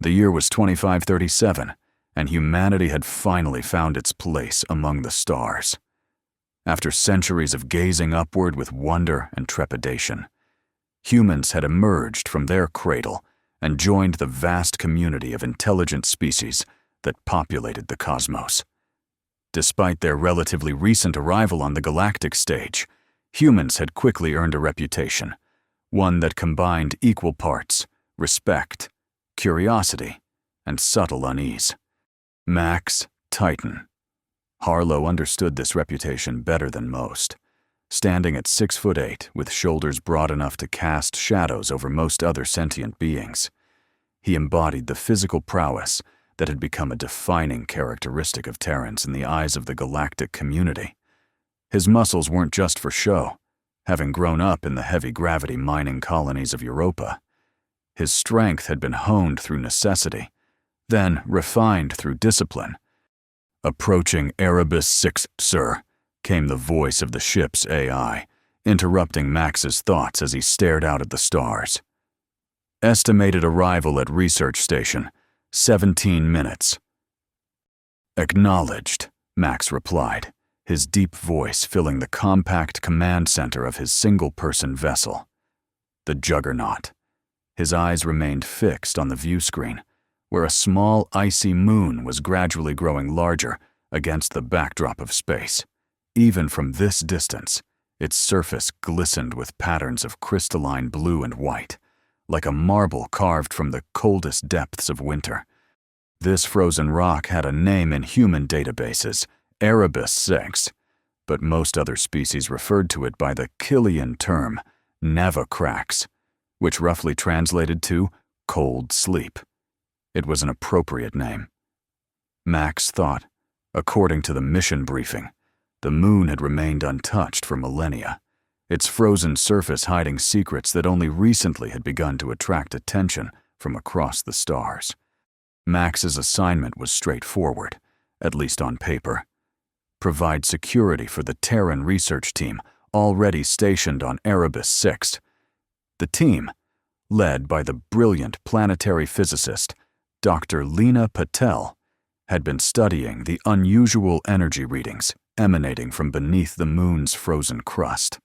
The year was 2537, and humanity had finally found its place among the stars. After centuries of gazing upward with wonder and trepidation, humans had emerged from their cradle and joined the vast community of intelligent species that populated the cosmos. Despite their relatively recent arrival on the galactic stage, humans had quickly earned a reputation, one that combined equal parts respect, curiosity, and subtle unease. Max Titan. Harlow understood this reputation better than most. Standing at 6'8" with shoulders broad enough to cast shadows over most other sentient beings, he embodied the physical prowess that had become a defining characteristic of Terrans in the eyes of the galactic community. His muscles weren't just for show, having grown up in the heavy-gravity mining colonies of Europa. His strength had been honed through necessity, then refined through discipline. "Approaching Erebus 6, sir," came the voice of the ship's AI, interrupting Max's thoughts as he stared out at the stars. "Estimated arrival at research station, 17 minutes. "Acknowledged," Max replied, his deep voice filling the compact command center of his single-person vessel. The Juggernaut. His eyes remained fixed on the view screen, where a small, icy moon was gradually growing larger against the backdrop of space. Even from this distance, its surface glistened with patterns of crystalline blue and white, like a marble carved from the coldest depths of winter. This frozen rock had a name in human databases, Erebus 6, but most other species referred to it by the Killian term, Navacrax, which roughly translated to cold sleep. It was an appropriate name. Max thought, according to the mission briefing, the moon had remained untouched for millennia, its frozen surface hiding secrets that only recently had begun to attract attention from across the stars. Max's assignment was straightforward, at least on paper. Provide security for the Terran research team already stationed on Erebus 6. The team, led by the brilliant planetary physicist Dr. Lena Patel, had been studying the unusual energy readings emanating from beneath the moon's frozen crust.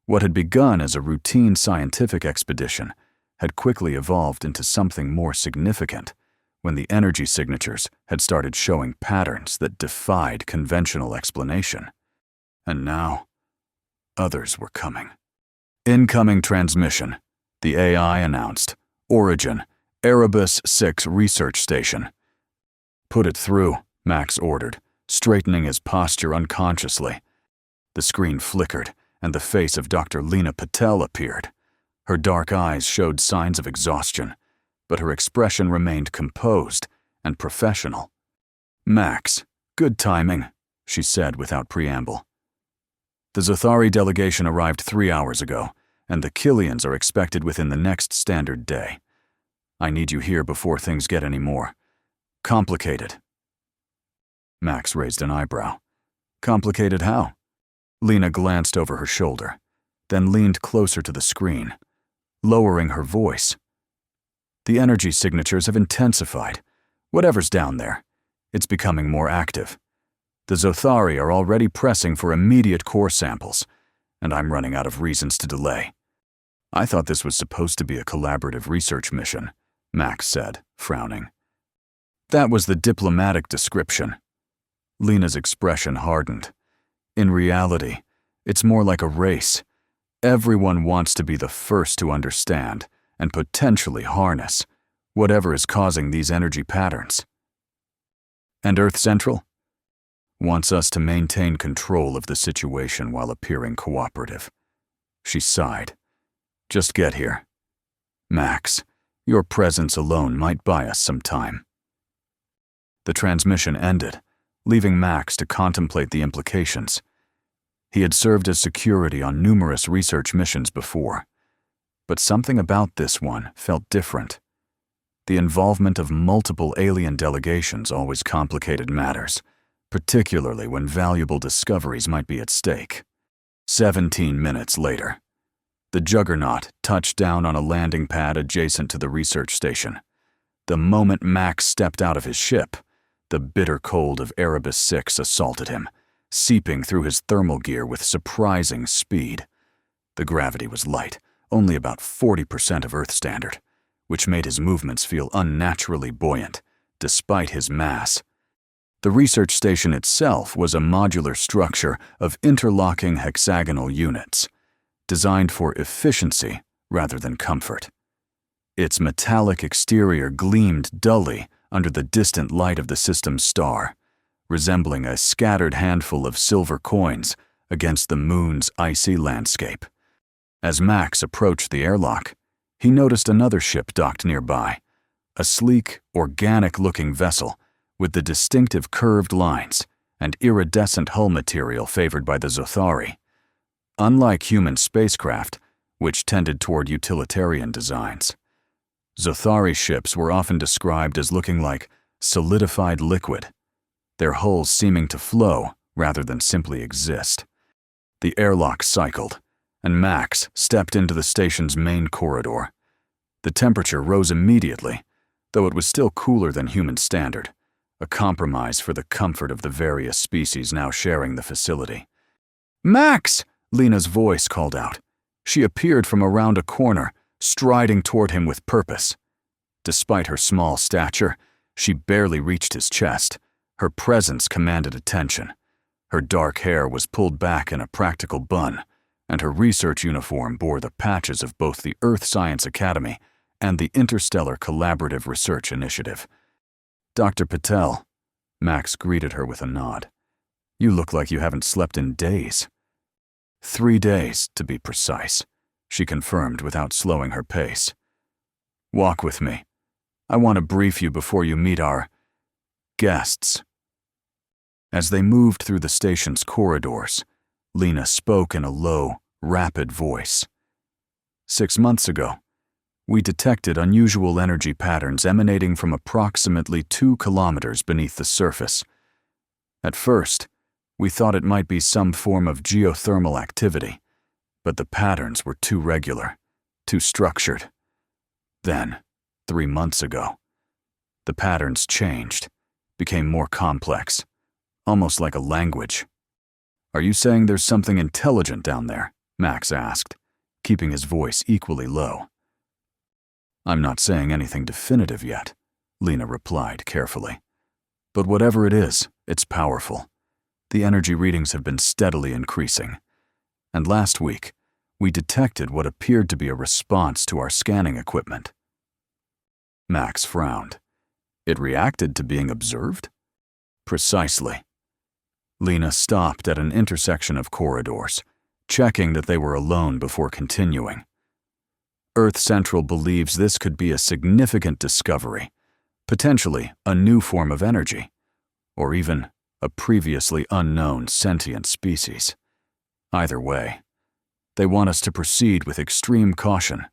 What had begun as a routine scientific expedition had quickly evolved into something more significant when the energy signatures had started showing patterns that defied conventional explanation. And now, others were coming. "Incoming transmission," the AI announced. "Origin, Erebus 6 research station." "Put it through," Max ordered, straightening his posture unconsciously. The screen flickered, and the face of Dr. Lena Patel appeared. Her dark eyes showed signs of exhaustion, but her expression remained composed and professional. "Max, good timing," she said without preamble. "The Zothari delegation arrived 3 hours ago, and the Killians are expected within the next standard day. I need you here before things get any more complicated." Max raised an eyebrow. "Complicated how?" Lena glanced over her shoulder, then leaned closer to the screen, lowering her voice. "The energy signatures have intensified. Whatever's down there, it's becoming more active. The Zothari are already pressing for immediate core samples, and I'm running out of reasons to delay." "I thought this was supposed to be a collaborative research mission," Max said, frowning. "That was the diplomatic description." Lena's expression hardened. "In reality, it's more like a race. Everyone wants to be the first to understand and potentially harness whatever is causing these energy patterns." "And Earth Central?" "Wants us to maintain control of the situation while appearing cooperative." She sighed. "Just get here. Max, your presence alone might buy us some time." The transmission ended, leaving Max to contemplate the implications. He had served as security on numerous research missions before, but something about this one felt different. The involvement of multiple alien delegations always complicated matters, particularly when valuable discoveries might be at stake. 17 minutes later, the Juggernaut touched down on a landing pad adjacent to the research station. The moment Max stepped out of his ship, the bitter cold of Erebus 6 assaulted him, seeping through his thermal gear with surprising speed. The gravity was light, only about 40% of Earth standard, which made his movements feel unnaturally buoyant, despite his mass. The research station itself was a modular structure of interlocking hexagonal units, designed for efficiency rather than comfort. Its metallic exterior gleamed dully under the distant light of the system's star, resembling a scattered handful of silver coins against the moon's icy landscape. As Max approached the airlock, he noticed another ship docked nearby, a sleek, organic-looking vessel with the distinctive curved lines and iridescent hull material favored by the Zothari. Unlike human spacecraft, which tended toward utilitarian designs, Zothari ships were often described as looking like solidified liquid, their hulls seeming to flow rather than simply exist. The airlock cycled, and Max stepped into the station's main corridor. The temperature rose immediately, though it was still cooler than human standard, a compromise for the comfort of the various species now sharing the facility. "Max!" Lena's voice called out. She appeared from around a corner, striding toward him with purpose. Despite her small stature, she barely reached his chest. Her presence commanded attention. Her dark hair was pulled back in a practical bun, and her research uniform bore the patches of both the Earth Science Academy and the Interstellar Collaborative Research Initiative. "Dr. Patel," Max greeted her with a nod. "You look like you haven't slept in days." 3 days, to be precise, she confirmed without slowing her pace. "Walk with me. I want to brief you before you meet our guests." As they moved through the station's corridors, Lena spoke in a low, rapid voice. 6 months ago, we detected unusual energy patterns emanating from approximately 2 kilometers beneath the surface. At first, we thought it might be some form of geothermal activity, but the patterns were too regular, too structured. Then, 3 months ago, the patterns changed, became more complex, almost like a language. "Are you saying there's something intelligent down there?" Max asked, keeping his voice equally low. "I'm not saying anything definitive yet," Lena replied carefully. "But whatever it is, it's powerful. The energy readings have been steadily increasing. And last week, we detected what appeared to be a response to our scanning equipment." Max frowned. "It reacted to being observed?" "Precisely." Lena stopped at an intersection of corridors, checking that they were alone before continuing. "Earth Central believes this could be a significant discovery, potentially a new form of energy, or even a previously unknown sentient species. Either way, they want us to proceed with extreme caution."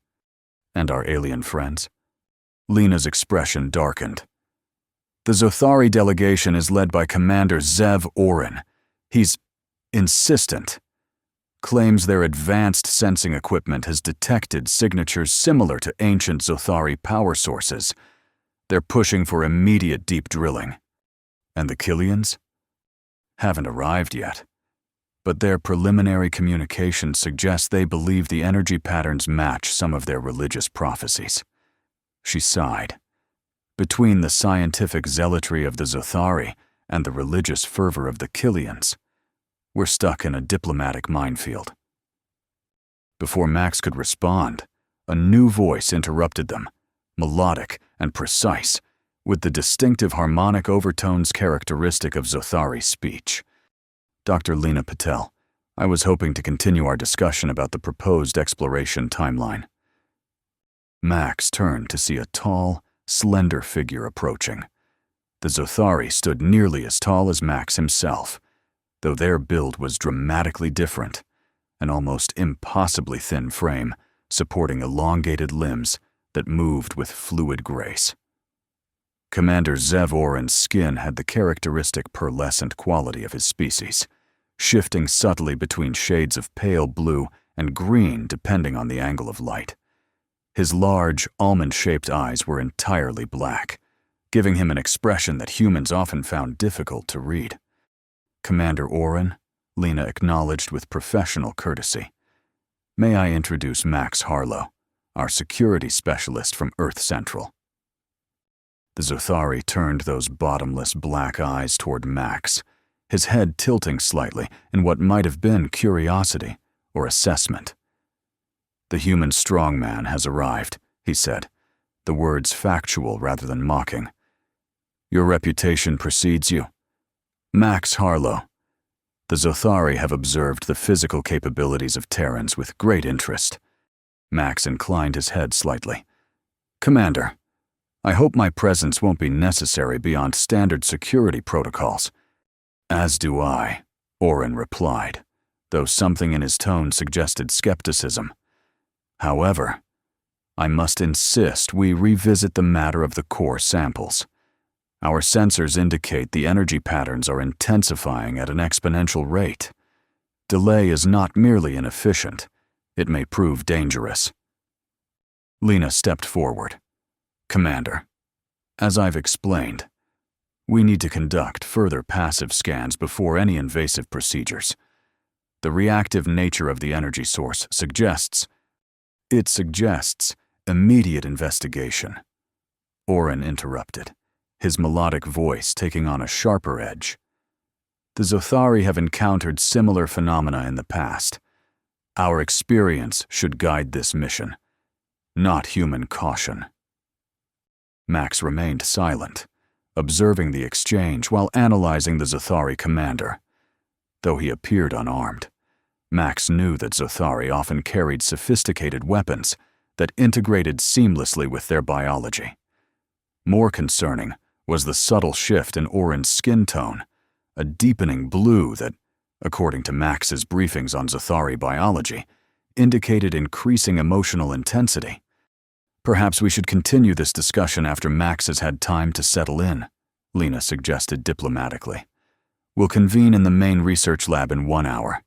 "And our alien friends?" Lena's expression darkened. "The Zothari delegation is led by Commander Zev Orin. He's insistent. Claims their advanced sensing equipment has detected signatures similar to ancient Zothari power sources. They're pushing for immediate deep drilling." "And the Killians?" "Haven't arrived yet, but their preliminary communications suggest they believe the energy patterns match some of their religious prophecies." She sighed. Between the scientific zealotry of the Zothari and the religious fervor of the Killians, we're stuck in a diplomatic minefield. Before Max could respond, a new voice interrupted them, melodic and precise, with the distinctive harmonic overtones characteristic of Zothari speech. "Dr. Lena Patel, I was hoping to continue our discussion about the proposed exploration timeline." Max turned to see a tall, slender figure approaching. The Zothari stood nearly as tall as Max himself, though their build was dramatically different, an almost impossibly thin frame supporting elongated limbs that moved with fluid grace. Commander Zev Orin's skin had the characteristic pearlescent quality of his species, shifting subtly between shades of pale blue and green depending on the angle of light. His large, almond-shaped eyes were entirely black, giving him an expression that humans often found difficult to read. "Commander Oren," Lena acknowledged with professional courtesy. "May I introduce Max Harlow, our security specialist from Earth Central." The Zothari turned those bottomless black eyes toward Max, his head tilting slightly in what might have been curiosity or assessment. "The human Strongman has arrived," he said, the words factual rather than mocking. "Your reputation precedes you. Max Harlow. The Zothari have observed the physical capabilities of Terrans with great interest." Max inclined his head slightly. "Commander, I hope my presence won't be necessary beyond standard security protocols." "As do I," Oren replied, though something in his tone suggested skepticism. "However, I must insist we revisit the matter of the core samples. Our sensors indicate the energy patterns are intensifying at an exponential rate. Delay is not merely inefficient, it may prove dangerous." Lena stepped forward. "Commander, as I've explained, we need to conduct further passive scans before any invasive procedures. The reactive nature of the energy source suggests immediate investigation." Oren interrupted, his melodic voice taking on a sharper edge. "The Zothari have encountered similar phenomena in the past. Our experience should guide this mission, not human caution." Max remained silent, observing the exchange while analyzing the Zothari commander. Though he appeared unarmed, Max knew that Zothari often carried sophisticated weapons that integrated seamlessly with their biology. More concerning was the subtle shift in Oren's skin tone, a deepening blue that, according to Max's briefings on Zothari biology, indicated increasing emotional intensity. "Perhaps we should continue this discussion after Max has had time to settle in," Lena suggested diplomatically. "We'll convene in the main research lab in 1 hour."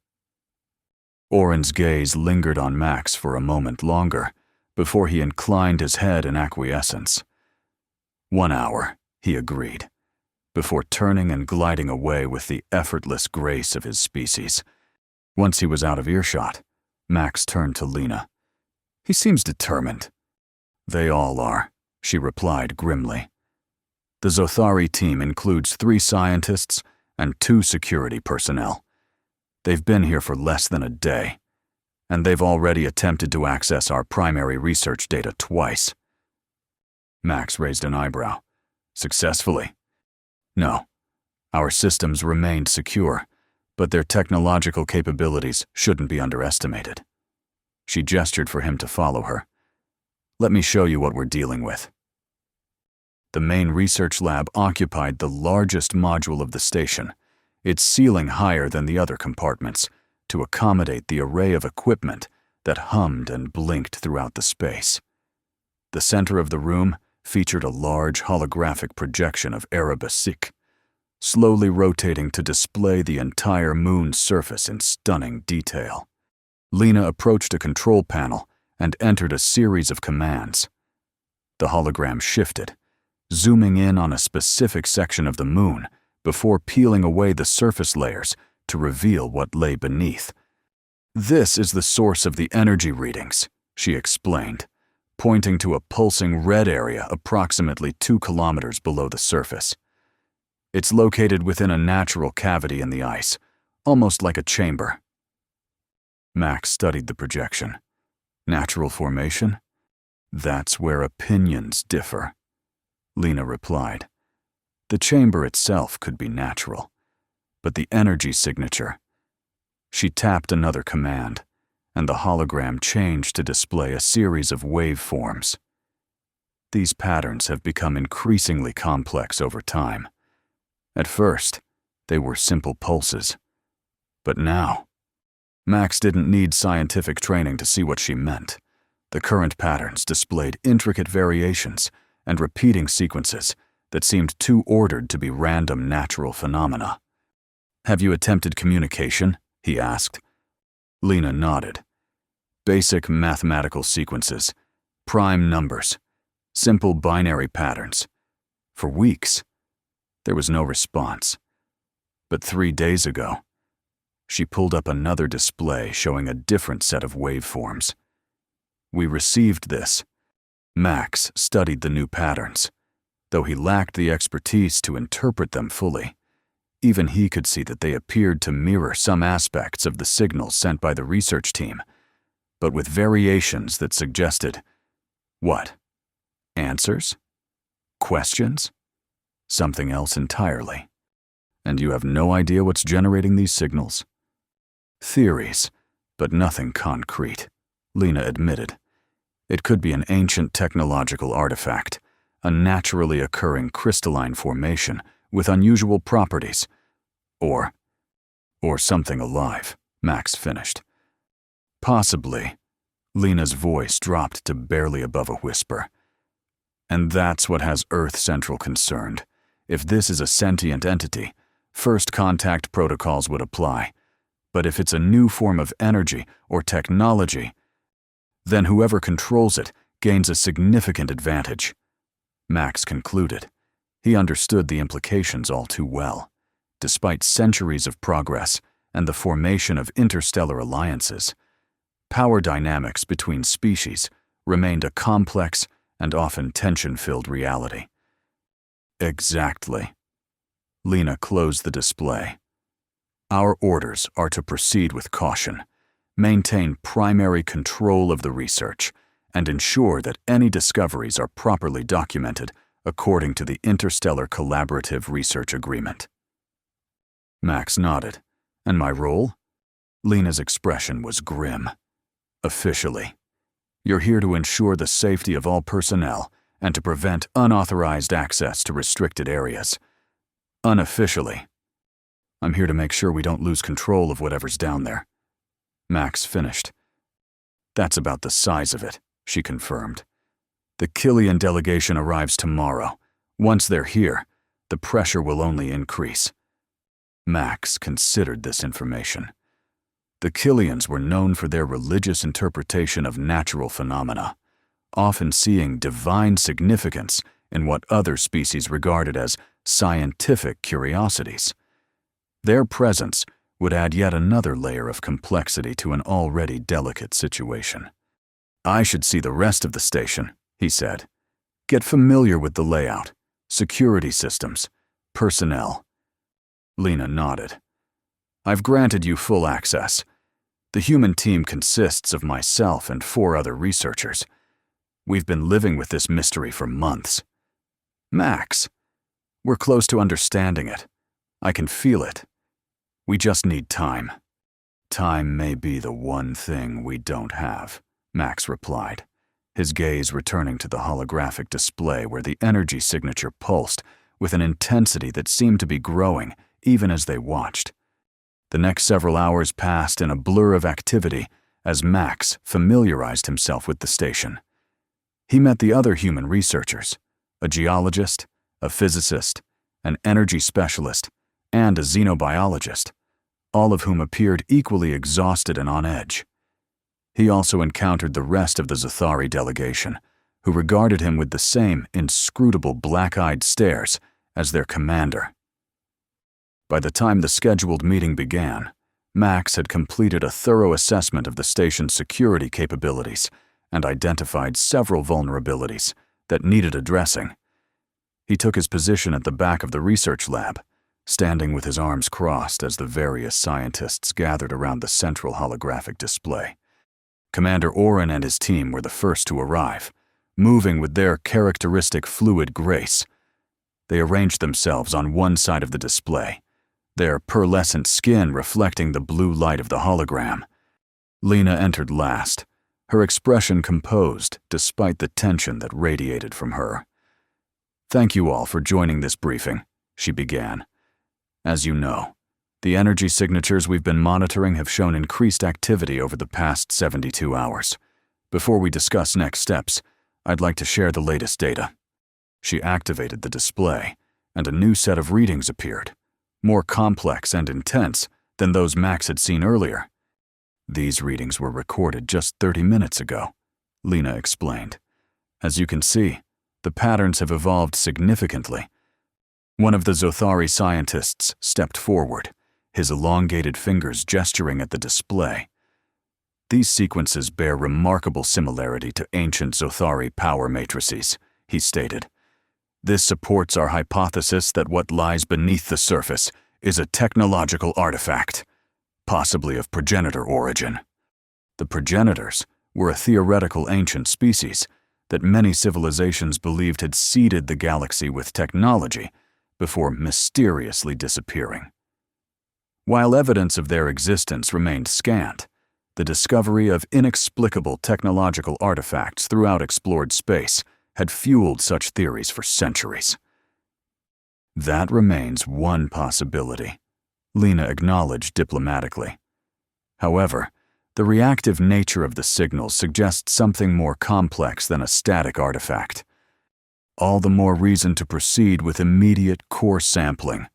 Oren's gaze lingered on Max for a moment longer before he inclined his head in acquiescence. 1 hour, he agreed, before turning and gliding away with the effortless grace of his species. Once he was out of earshot, Max turned to Lena. "He seems determined." "They all are," she replied grimly. "The Zothari team includes 3 scientists and 2 security personnel. They've been here for less than a day, and they've already attempted to access our primary research data twice." Max raised an eyebrow. "Successfully?" "No. Our systems remained secure, but their technological capabilities shouldn't be underestimated." She gestured for him to follow her. "Let me show you what we're dealing with." The main research lab occupied the largest module of the station, its ceiling higher than the other compartments, to accommodate the array of equipment that hummed and blinked throughout the space. The center of the room featured a large holographic projection of Erebus-Sik, slowly rotating to display the entire moon's surface in stunning detail. Lena approached a control panel and entered a series of commands. The hologram shifted, zooming in on a specific section of the moon before peeling away the surface layers to reveal what lay beneath. "This is the source of the energy readings," she explained, pointing to a pulsing red area approximately 2 kilometers below the surface. "It's located within a natural cavity in the ice, almost like a chamber." Max studied the projection. "Natural formation? That's where opinions differ," Lena replied. "The chamber itself could be natural, but the energy signature." She tapped another command, and the hologram changed to display a series of waveforms. These patterns have become increasingly complex over time. At first, they were simple pulses. But now, Max didn't need scientific training to see what she meant. The current patterns displayed intricate variations and repeating sequences that seemed too ordered to be random natural phenomena. "Have you attempted communication?" he asked. Lena nodded. "Basic mathematical sequences, prime numbers, simple binary patterns. For weeks, there was no response. But 3 days ago, she pulled up another display showing a different set of waveforms. We received this. Max studied the new patterns. Though he lacked the expertise to interpret them fully, even he could see that they appeared to mirror some aspects of the signals sent by the research team, but with variations that suggested, what? Answers? Questions? Something else entirely. And you have no idea what's generating these signals? Theories, but nothing concrete, Lena admitted. It could be an ancient technological artifact, a naturally occurring crystalline formation with unusual properties, or something alive, Max finished. Possibly. Lena's voice dropped to barely above a whisper. And that's what has Earth Central concerned. If this is a sentient entity, first contact protocols would apply. But if it's a new form of energy or technology, then whoever controls it gains a significant advantage. Max concluded. He understood the implications all too well. Despite centuries of progress and the formation of interstellar alliances, power dynamics between species remained a complex and often tension-filled reality. Exactly. Lena closed the display. Our orders are to proceed with caution, maintain primary control of the research, and ensure that any discoveries are properly documented according to the Interstellar Collaborative Research Agreement. Max nodded. And my role? Lena's expression was grim. Officially, you're here to ensure the safety of all personnel and to prevent unauthorized access to restricted areas. Unofficially, I'm here to make sure we don't lose control of whatever's down there. Max finished. That's about the size of it, she confirmed. The Killian delegation arrives tomorrow. Once they're here, the pressure will only increase. Max considered this information. The Killians were known for their religious interpretation of natural phenomena, often seeing divine significance in what other species regarded as scientific curiosities. Their presence would add yet another layer of complexity to an already delicate situation. I should see the rest of the station, he said. Get familiar with the layout, security systems, personnel. Lena nodded. I've granted you full access. The human team consists of myself and 4 other researchers. We've been living with this mystery for months. Max, we're close to understanding it. I can feel it. We just need time. Time may be the one thing we don't have, Max replied, his gaze returning to the holographic display where the energy signature pulsed with an intensity that seemed to be growing even as they watched. The next several hours passed in a blur of activity as Max familiarized himself with the station. He met the other human researchers, a geologist, a physicist, an energy specialist, and a xenobiologist, all of whom appeared equally exhausted and on edge. He also encountered the rest of the Zathari delegation, who regarded him with the same inscrutable black-eyed stares as their commander. By the time the scheduled meeting began, Max had completed a thorough assessment of the station's security capabilities and identified several vulnerabilities that needed addressing. He took his position at the back of the research lab, standing with his arms crossed as the various scientists gathered around the central holographic display. Commander Oren and his team were the first to arrive, moving with their characteristic fluid grace. They arranged themselves on one side of the display, their pearlescent skin reflecting the blue light of the hologram. Lena entered last, her expression composed despite the tension that radiated from her. Thank you all for joining this briefing, she began. As you know, the energy signatures we've been monitoring have shown increased activity over the past 72 hours. Before we discuss next steps, I'd like to share the latest data. She activated the display, and a new set of readings appeared, more complex and intense than those Max had seen earlier. These readings were recorded just 30 minutes ago, Lena explained. As you can see, the patterns have evolved significantly. One of the Zothari scientists stepped forward, his elongated fingers gesturing at the display. These sequences bear remarkable similarity to ancient Zothari power matrices, he stated. This supports our hypothesis that what lies beneath the surface is a technological artifact, possibly of progenitor origin. The progenitors were a theoretical ancient species that many civilizations believed had seeded the galaxy with technology before mysteriously disappearing. While evidence of their existence remained scant, the discovery of inexplicable technological artifacts throughout explored space had fueled such theories for centuries. That remains one possibility, Lena acknowledged diplomatically. However, the reactive nature of the signals suggests something more complex than a static artifact. All the more reason to proceed with immediate core sampling,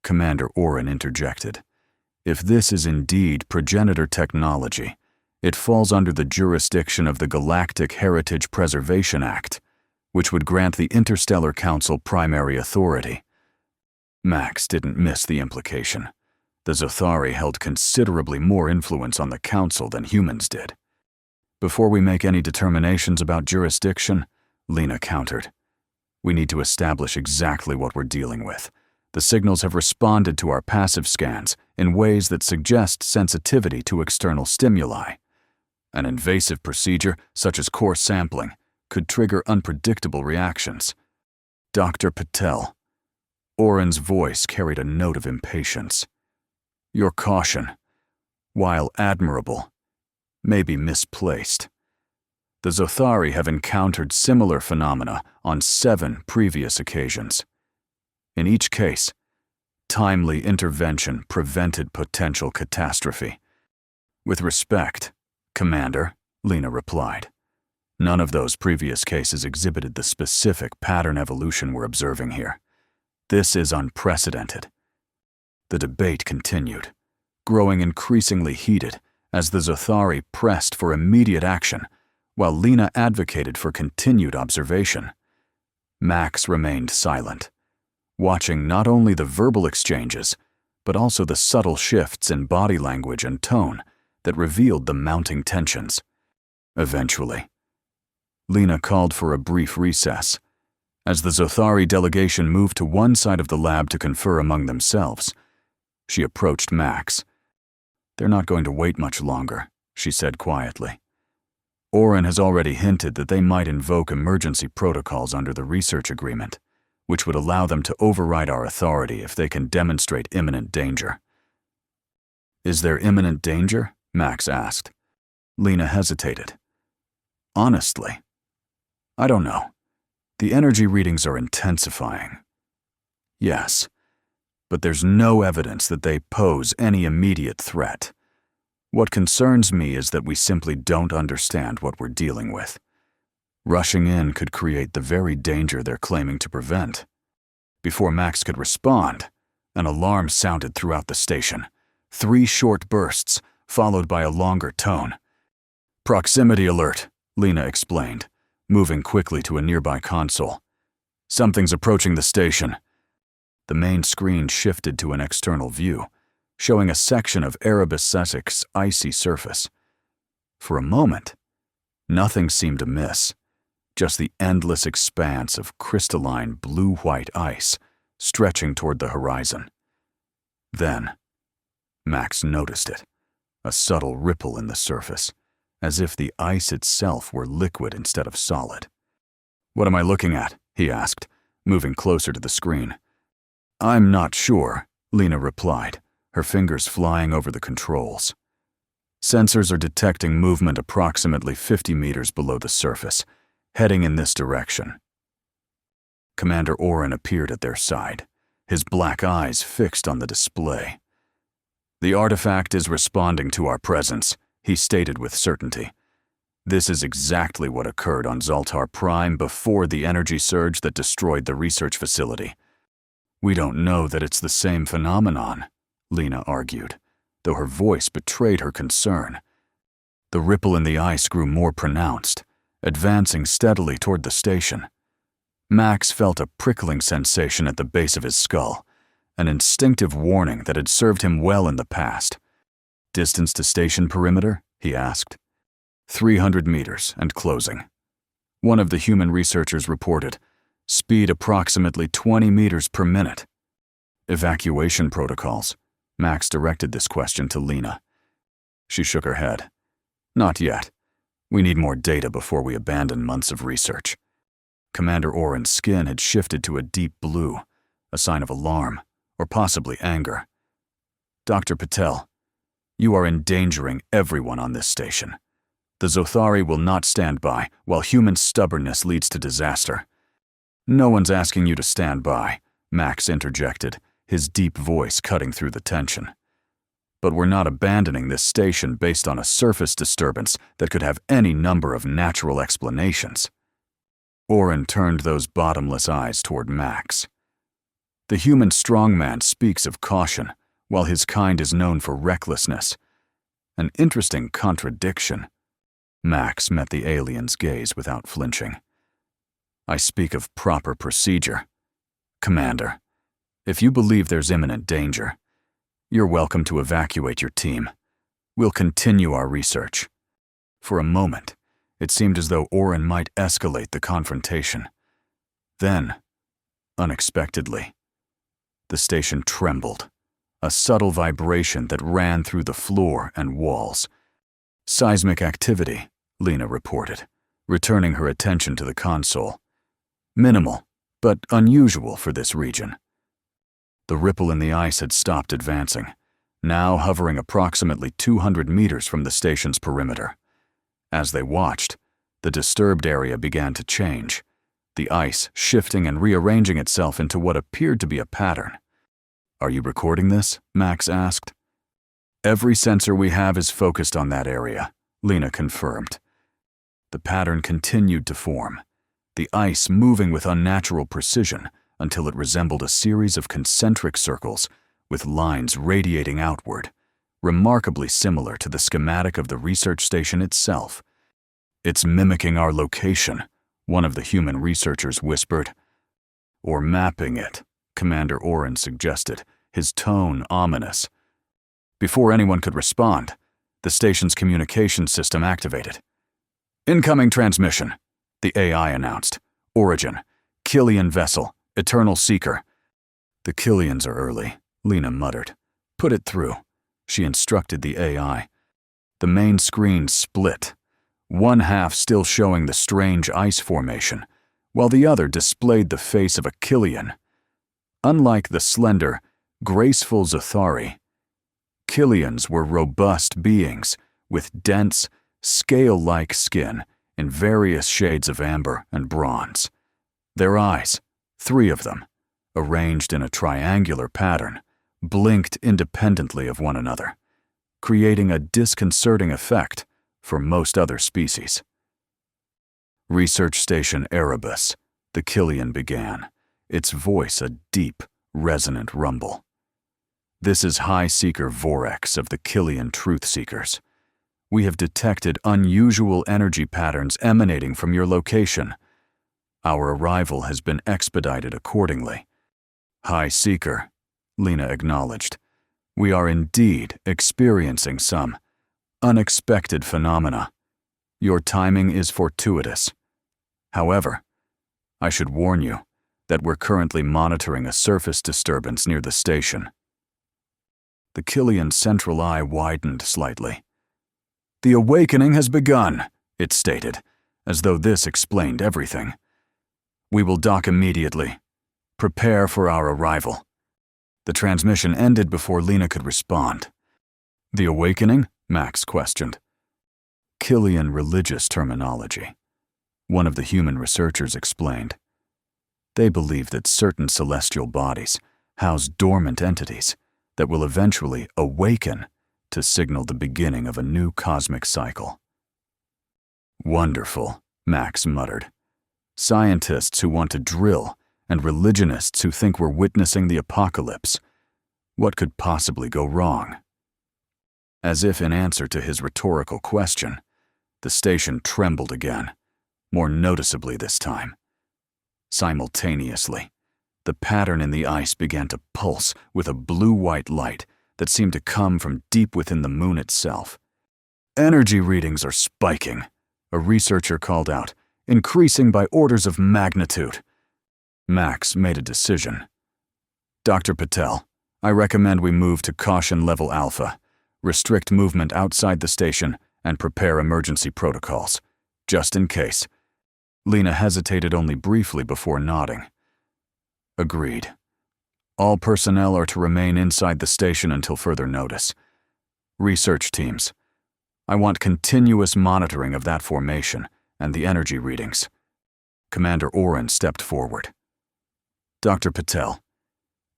Commander Oren interjected. If this is indeed progenitor technology, it falls under the jurisdiction of the Galactic Heritage Preservation Act, which would grant the Interstellar Council primary authority. Max didn't miss the implication. The Zothari held considerably more influence on the Council than humans did. Before we make any determinations about jurisdiction, Lena countered, we need to establish exactly what we're dealing with. The signals have responded to our passive scans in ways that suggest sensitivity to external stimuli. An invasive procedure, such as core sampling, could trigger unpredictable reactions. Dr. Patel. Oren's voice carried a note of impatience. Your caution, while admirable, may be misplaced. The Zothari have encountered similar phenomena on 7 previous occasions. In each case, timely intervention prevented potential catastrophe. With respect, Commander, Lena replied. None of those previous cases exhibited the specific pattern evolution we're observing here. This is unprecedented. The debate continued, growing increasingly heated as the Zothari pressed for immediate action, while Lena advocated for continued observation. Max remained silent, watching not only the verbal exchanges, but also the subtle shifts in body language and tone that revealed the mounting tensions. Eventually, Lena called for a brief recess. As the Zothari delegation moved to one side of the lab to confer among themselves, she approached Max. They're not going to wait much longer, she said quietly. Oren has already hinted that they might invoke emergency protocols under the research agreement, which would allow them to override our authority if they can demonstrate imminent danger. Is there imminent danger? Max asked. Lena hesitated. Honestly, I don't know. The energy readings are intensifying. Yes, but there's no evidence that they pose any immediate threat. What concerns me is that we simply don't understand what we're dealing with. Rushing in could create the very danger they're claiming to prevent. Before Max could respond, an alarm sounded throughout the station. 3 short bursts, followed by a longer tone. Proximity alert, Lena explained, moving quickly to a nearby console. Something's approaching the station. The main screen shifted to an external view, showing a section of Erebus Sussex's icy surface. For a moment, nothing seemed amiss, just the endless expanse of crystalline blue-white ice stretching toward the horizon. Then, Max noticed it, a subtle ripple in the surface, as if the ice itself were liquid instead of solid. What am I looking at? He asked, moving closer to the screen. I'm not sure, Lena replied, her fingers flying over the controls. Sensors are detecting movement approximately 50 meters below the surface, heading in this direction. Commander Oren appeared at their side, his black eyes fixed on the display. The artifact is responding to our presence, he stated with certainty. This is exactly what occurred on Zaltar Prime before the energy surge that destroyed the research facility. We don't know that it's the same phenomenon, Lena argued, though her voice betrayed her concern. The ripple in the ice grew more pronounced, advancing steadily toward the station. Max felt a prickling sensation at the base of his skull, an instinctive warning that had served him well in the past. "Distance to station perimeter?" he asked. 300 meters and closing. One of the human researchers reported, "Speed approximately 20 meters per minute." "Evacuation protocols?" Max directed this question to Lena. She shook her head. "Not yet. We need more data before we abandon months of research." Commander Oren's skin had shifted to a deep blue, a sign of alarm, or possibly anger. "Dr. Patel, you are endangering everyone on this station. The Zothari will not stand by while human stubbornness leads to disaster." "No one's asking you to stand by," Max interjected, his deep voice cutting through the tension. "But we're not abandoning this station based on a surface disturbance that could have any number of natural explanations." Oren turned those bottomless eyes toward Max. "The human strongman speaks of caution, while his kind is known for recklessness. An interesting contradiction." Max met the alien's gaze without flinching. "I speak of proper procedure. Commander, if you believe there's imminent danger, you're welcome to evacuate your team. We'll continue our research." For a moment, it seemed as though Oren might escalate the confrontation. Then, unexpectedly, the station trembled, a subtle vibration that ran through the floor and walls. "Seismic activity," Lena reported, returning her attention to the console. "Minimal, but unusual for this region." The ripple in the ice had stopped advancing, now hovering approximately 200 meters from the station's perimeter. As they watched, the disturbed area began to change, the ice shifting and rearranging itself into what appeared to be a pattern. "Are you recording this?" Max asked. "Every sensor we have is focused on that area," Lena confirmed. The pattern continued to form, the ice moving with unnatural precision until it resembled a series of concentric circles with lines radiating outward, remarkably similar to the schematic of the research station itself. "It's mimicking our location," one of the human researchers whispered. "Or mapping it," Commander Oren suggested, his tone ominous. Before anyone could respond, the station's communication system activated. "Incoming transmission," the AI announced. "Origin, Killian vessel, Eternal Seeker." "The Killians are early," Lena muttered. "Put it through," she instructed the AI. The main screen split, one half still showing the strange ice formation, while the other displayed the face of a Killian. Unlike the slender, graceful Zothari, Killians were robust beings with dense, scale-like skin in various shades of amber and bronze. Their eyes, 3 of them, arranged in a triangular pattern, blinked independently of one another, creating a disconcerting effect for most other species. "Research Station Erebus," the Killian began, its voice a deep, resonant rumble. "This is High Seeker Vorex of the Killian Truth Seekers. We have detected unusual energy patterns emanating from your location. Our arrival has been expedited accordingly." "High Seeker," Lena acknowledged. "We are indeed experiencing some unexpected phenomena. Your timing is fortuitous. However, I should warn you that we're currently monitoring a surface disturbance near the station." The Killian's central eye widened slightly. "The awakening has begun," it stated, as though this explained everything. "We will dock immediately. Prepare for our arrival." The transmission ended before Lena could respond. "The awakening?" Max questioned. "Killian religious terminology," one of the human researchers explained. "They believe that certain celestial bodies house dormant entities that will eventually awaken to signal the beginning of a new cosmic cycle." "Wonderful," Max muttered. "Scientists who want to drill and religionists who think we're witnessing the apocalypse. What could possibly go wrong?" As if in answer to his rhetorical question, the station trembled again, more noticeably this time. Simultaneously, the pattern in the ice began to pulse with a blue-white light that seemed to come from deep within the moon itself. "Energy readings are spiking," a researcher called out, "increasing by orders of magnitude." Max made a decision. "Dr. Patel, I recommend we move to caution level alpha, restrict movement outside the station, and prepare emergency protocols, just in case." Lena hesitated only briefly before nodding. "Agreed. All personnel are to remain inside the station until further notice. Research teams, I want continuous monitoring of that formation and the energy readings." Commander Oren stepped forward. "Dr. Patel,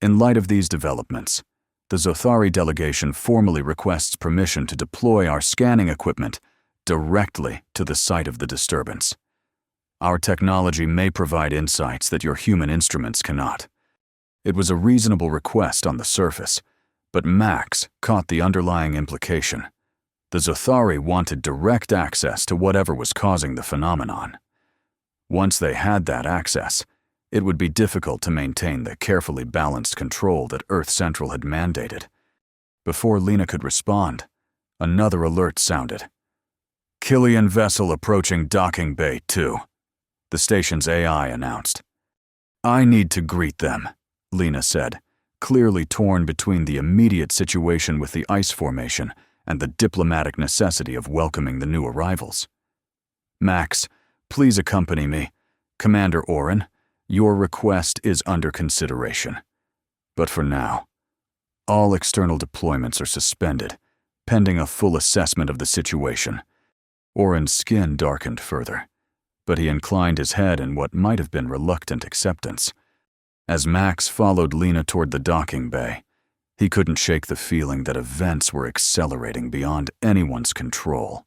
in light of these developments, the Zothari delegation formally requests permission to deploy our scanning equipment directly to the site of the disturbance. Our technology may provide insights that your human instruments cannot." It was a reasonable request on the surface, but Max caught the underlying implication. The Zothari wanted direct access to whatever was causing the phenomenon. Once they had that access, it would be difficult to maintain the carefully balanced control that Earth Central had mandated. Before Lena could respond, another alert sounded. "Killian vessel approaching docking bay 2, the station's AI announced. "I need to greet them," Lena said, clearly torn between the immediate situation with the ice formation and the diplomatic necessity of welcoming the new arrivals. "Max, please accompany me. Commander Oren, your request is under consideration. But for now, all external deployments are suspended, pending a full assessment of the situation." Oren's skin darkened further, but he inclined his head in what might have been reluctant acceptance. As Max followed Lena toward the docking bay, he couldn't shake the feeling that events were accelerating beyond anyone's control.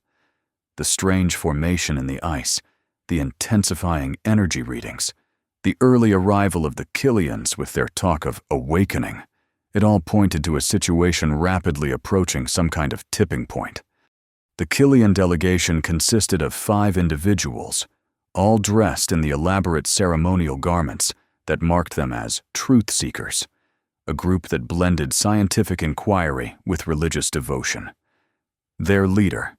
The strange formation in the ice, the intensifying energy readings, the early arrival of the Killians with their talk of awakening, it all pointed to a situation rapidly approaching some kind of tipping point. The Killian delegation consisted of 5 individuals, all dressed in the elaborate ceremonial garments that marked them as truth seekers, a group that blended scientific inquiry with religious devotion. Their leader,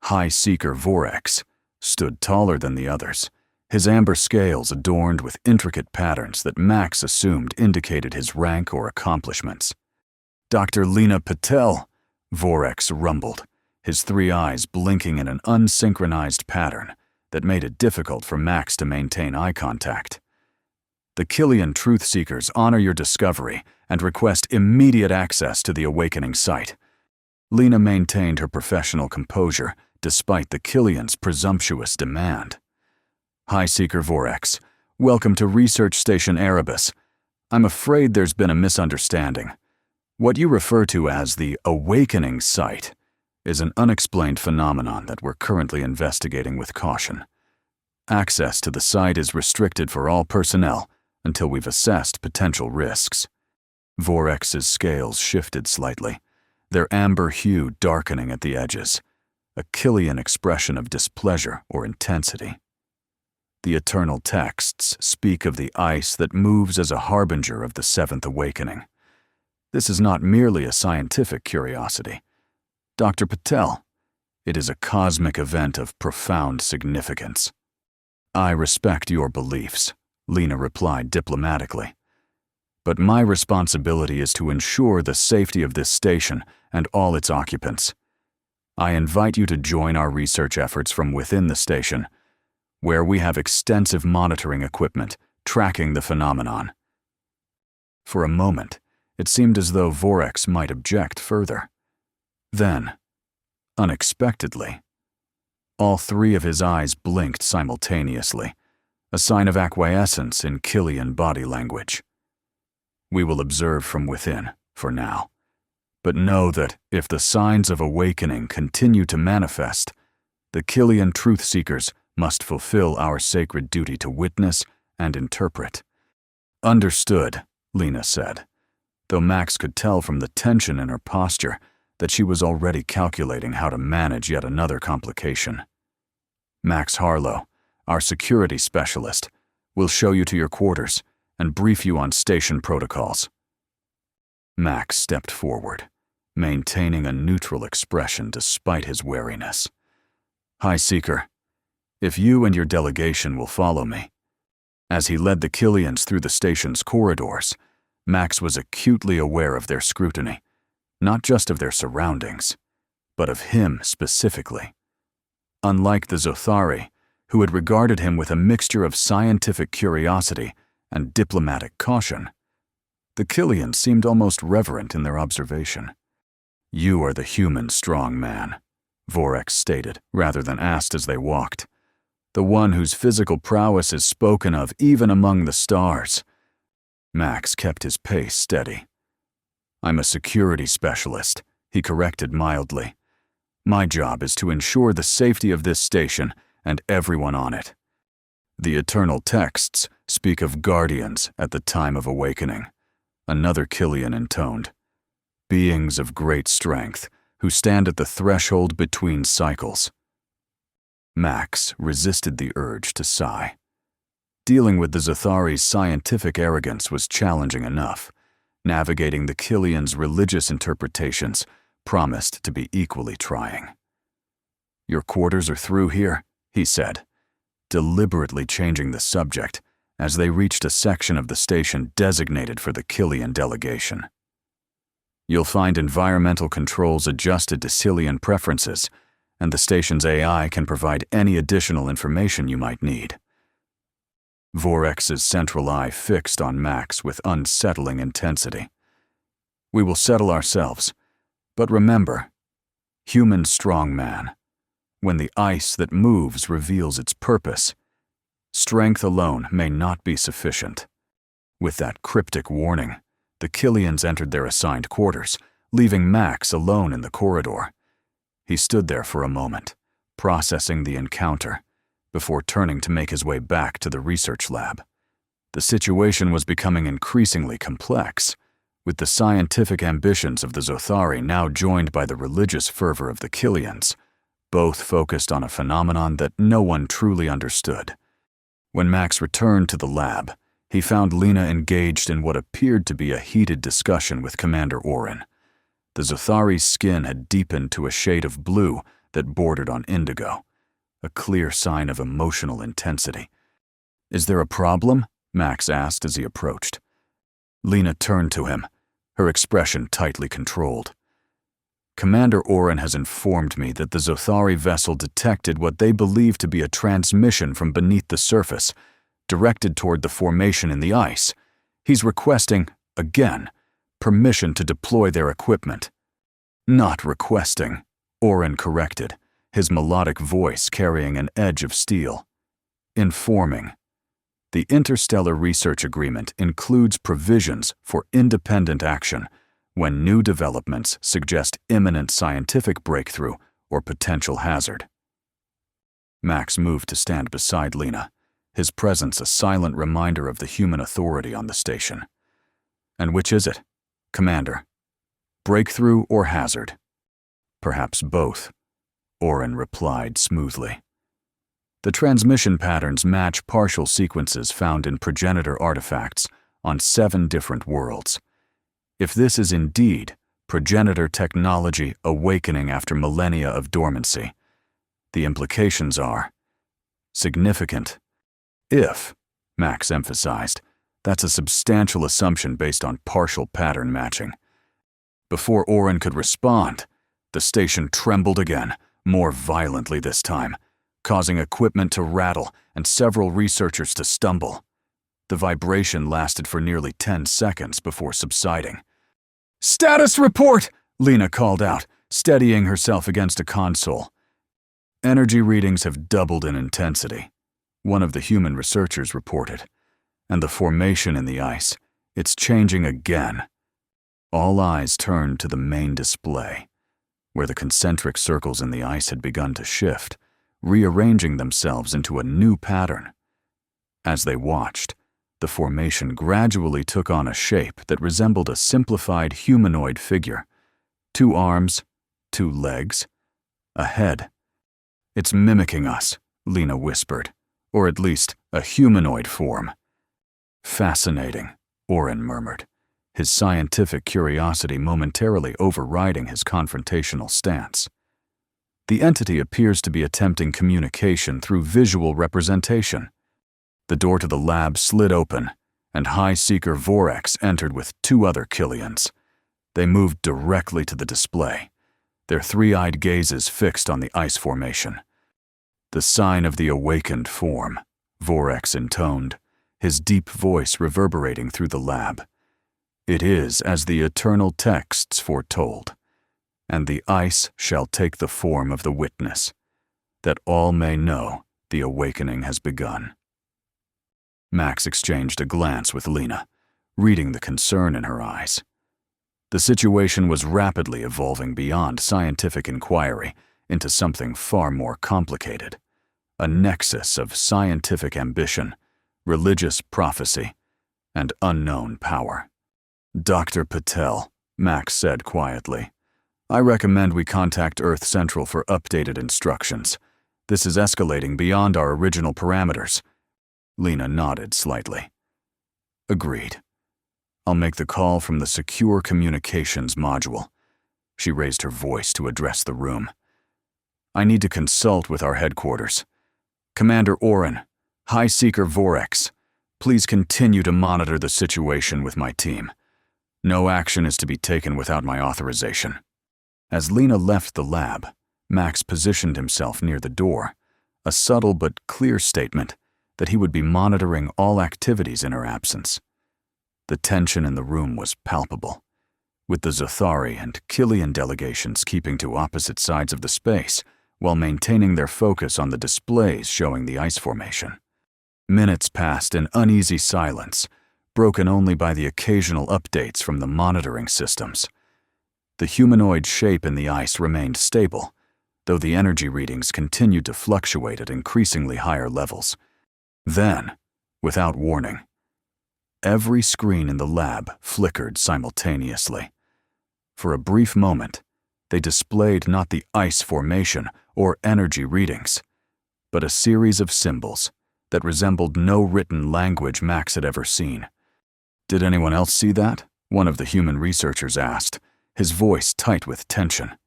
High Seeker Vorex, stood taller than the others, his amber scales adorned with intricate patterns that Max assumed indicated his rank or accomplishments. "Dr. Lena Patel," Vorex rumbled, his 3 eyes blinking in an unsynchronized pattern that made it difficult for Max to maintain eye contact. "The Killian Truth Seekers honor your discovery and request immediate access to the awakening site." Lena maintained her professional composure despite the Killians' presumptuous demand. "High Seeker Vorex, welcome to Research Station Erebus. I'm afraid there's been a misunderstanding. What you refer to as the awakening site is an unexplained phenomenon that we're currently investigating with caution. Access to the site is restricted for all personnel until we've assessed potential risks." Vorex's scales shifted slightly, their amber hue darkening at the edges, a Killian expression of displeasure or intensity. The eternal texts speak of the ice that moves as a harbinger of the 7th awakening. This is not merely a scientific curiosity. Dr. Patel, it is a cosmic event of profound significance. "I respect your beliefs," Lena replied diplomatically. "But my responsibility is to ensure the safety of this station and all its occupants. I invite you to join our research efforts from within the station, where we have extensive monitoring equipment tracking the phenomenon." For a moment, it seemed as though Vorex might object further. Then, unexpectedly, all 3 of his eyes blinked simultaneously, a sign of acquiescence in Killian body language. "We will observe from within, for now. But know that if the signs of awakening continue to manifest, the Killian Truth Seekers must fulfill our sacred duty to witness and interpret." "Understood," Lena said, though Max could tell from the tension in her posture that she was already calculating how to manage yet another complication. "Max Harlow, our security specialist, will show you to your quarters and brief you on station protocols." Max stepped forward, maintaining a neutral expression despite his wariness. "High Seeker, if you and your delegation will follow me." As he led the Killians through the station's corridors, Max was acutely aware of their scrutiny, not just of their surroundings, but of him specifically. Unlike the Zothari, who had regarded him with a mixture of scientific curiosity and diplomatic caution, the Killians seemed almost reverent in their observation. "You are the human Strongman," Vorex stated, rather than asked as they walked. "The one whose physical prowess is spoken of even among the stars." Max kept his pace steady. "I'm a security specialist," he corrected mildly. "My job is to ensure the safety of this station and everyone on it. The eternal texts speak of guardians at the time of awakening," another Killian intoned. "Beings of great strength who stand at the threshold between cycles." Max resisted the urge to sigh. Dealing with the Zothari's scientific arrogance was challenging enough. Navigating the Killians' religious interpretations promised to be equally trying. "Your quarters are through here," he said, deliberately changing the subject as they reached a section of the station designated for the Killian delegation. "You'll find environmental controls adjusted to Cillian preferences, and the station's AI can provide any additional information you might need." Vorex's central eye fixed on Max with unsettling intensity. "We will settle ourselves, but remember, human Strongman, when the ice that moves reveals its purpose, strength alone may not be sufficient." With that cryptic warning, the Killians entered their assigned quarters, leaving Max alone in the corridor. He stood there for a moment, processing the encounter, before turning to make his way back to the research lab. The situation was becoming increasingly complex, with the scientific ambitions of the Zothari now joined by the religious fervor of the Killians, both focused on a phenomenon that no one truly understood. When Max returned to the lab, he found Lena engaged in what appeared to be a heated discussion with Commander Oren. The Zothari's skin had deepened to a shade of blue that bordered on indigo, a clear sign of emotional intensity. "Is there a problem?" Max asked as he approached. Lena turned to him, her expression tightly controlled. "Commander Oren has informed me that the Zothari vessel detected what they believe to be a transmission from beneath the surface, directed toward the formation in the ice. He's requesting, again, permission to deploy their equipment." "Not requesting," Oren corrected, his melodic voice carrying an edge of steel. "Informing. The Interstellar Research Agreement includes provisions for independent action when new developments suggest imminent scientific breakthrough or potential hazard." Max moved to stand beside Lena, his presence a silent reminder of the human authority on the station. "And which is it, Commander? Breakthrough or hazard?" "Perhaps both," Oren replied smoothly. "The transmission patterns match partial sequences found in progenitor artifacts on 7 different worlds. If this is indeed progenitor technology awakening after millennia of dormancy, the implications are significant. If," Max emphasized, "that's a substantial assumption based on partial pattern matching." Before Oren could respond, the station trembled again, more violently this time, causing equipment to rattle and several researchers to stumble. The vibration lasted for nearly 10 seconds before subsiding. "Status report!" Lena called out, steadying herself against a console. "Energy readings have doubled in intensity," one of the human researchers reported. "And the formation in the ice, it's changing again." All eyes turned to the main display, where the concentric circles in the ice had begun to shift, rearranging themselves into a new pattern. As they watched, the formation gradually took on a shape that resembled a simplified humanoid figure. 2 arms, 2 legs, a head. "It's mimicking us," Lena whispered, or at least a humanoid form. Fascinating, Oren murmured, his scientific curiosity momentarily overriding his confrontational stance. The entity appears to be attempting communication through visual representation. The door to the lab slid open, and High Seeker Vorex entered with 2 other Killians. They moved directly to the display, their 3-eyed gazes fixed on the ice formation. "The sign of the awakened form," Vorex intoned, his deep voice reverberating through the lab. "It is as the eternal texts foretold, and the ice shall take the form of the witness, that all may know the awakening has begun." Max exchanged a glance with Lena, reading the concern in her eyes. The situation was rapidly evolving beyond scientific inquiry into something far more complicated, a nexus of scientific ambition, religious prophecy, and unknown power. "Dr. Patel," Max said quietly, "I recommend we contact Earth Central for updated instructions. This is escalating beyond our original parameters." Lena nodded slightly. "Agreed. I'll make the call from the Secure Communications module." She raised her voice to address the room. "I need to consult with our headquarters. Commander Oren, High Seeker Vorex, please continue to monitor the situation with my team. No action is to be taken without my authorization." As Lena left the lab, Max positioned himself near the door, a subtle but clear statement that he would be monitoring all activities in her absence. The tension in the room was palpable, with the Zothari and Killian delegations keeping to opposite sides of the space while maintaining their focus on the displays showing the ice formation. Minutes passed in uneasy silence, broken only by the occasional updates from the monitoring systems. The humanoid shape in the ice remained stable, though the energy readings continued to fluctuate at increasingly higher levels. Then, without warning, every screen in the lab flickered simultaneously. For a brief moment, they displayed not the ice formation or energy readings, but a series of symbols that resembled no written language Max had ever seen. "Did anyone else see that?" one of the human researchers asked, his voice tight with tension.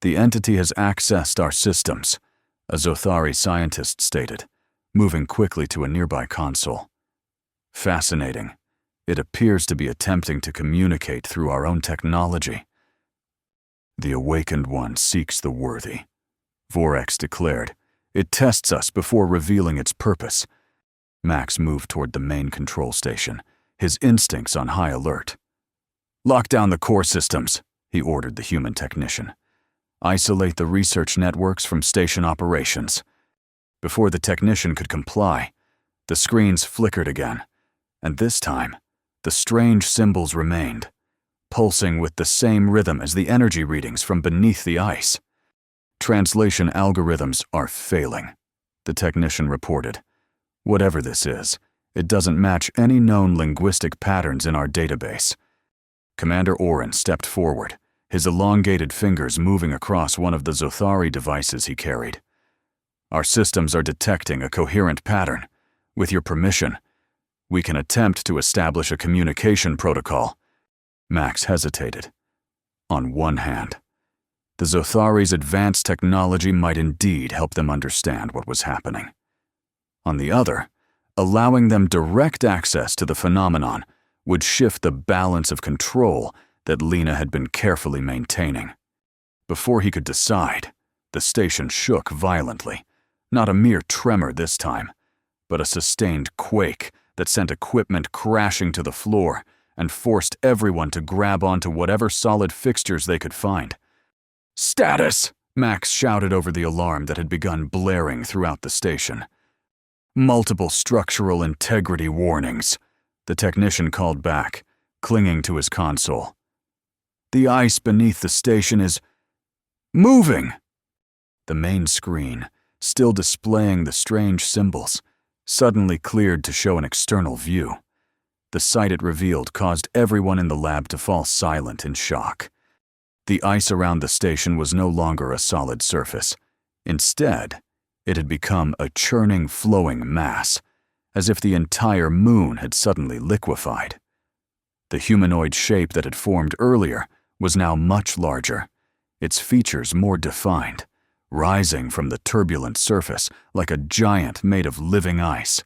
"The entity has accessed our systems," a Zothari scientist stated, moving quickly to a nearby console. "Fascinating. It appears to be attempting to communicate through our own technology." "The awakened one seeks the worthy," Vorex declared. "It tests us before revealing its purpose." Max moved toward the main control station, his instincts on high alert. "Lock down the core systems," he ordered the human technician. "Isolate the research networks from station operations." Before the technician could comply, the screens flickered again, and this time, the strange symbols remained, pulsing with the same rhythm as the energy readings from beneath the ice. "Translation algorithms are failing," the technician reported. "Whatever this is, it doesn't match any known linguistic patterns in our database." Commander Oren stepped forward, his elongated fingers moving across one of the Zothari devices he carried. "Our systems are detecting a coherent pattern. With your permission, we can attempt to establish a communication protocol." Max hesitated. On one hand, the Zothari's advanced technology might indeed help them understand what was happening. On the other, allowing them direct access to the phenomenon would shift the balance of control that Lena had been carefully maintaining. Before he could decide, the station shook violently, not a mere tremor this time, but a sustained quake that sent equipment crashing to the floor and forced everyone to grab onto whatever solid fixtures they could find. "Status!" Max shouted over the alarm that had begun blaring throughout the station. "Multiple structural integrity warnings," the technician called back, clinging to his console. "The ice beneath the station is moving!" The main screen, still displaying the strange symbols, suddenly cleared to show an external view. The sight it revealed caused everyone in the lab to fall silent in shock. The ice around the station was no longer a solid surface. Instead, It had become a churning, flowing mass, as if the entire moon had suddenly liquefied. The humanoid shape that had formed earlier was now much larger, its features more defined, rising from the turbulent surface like a giant made of living ice.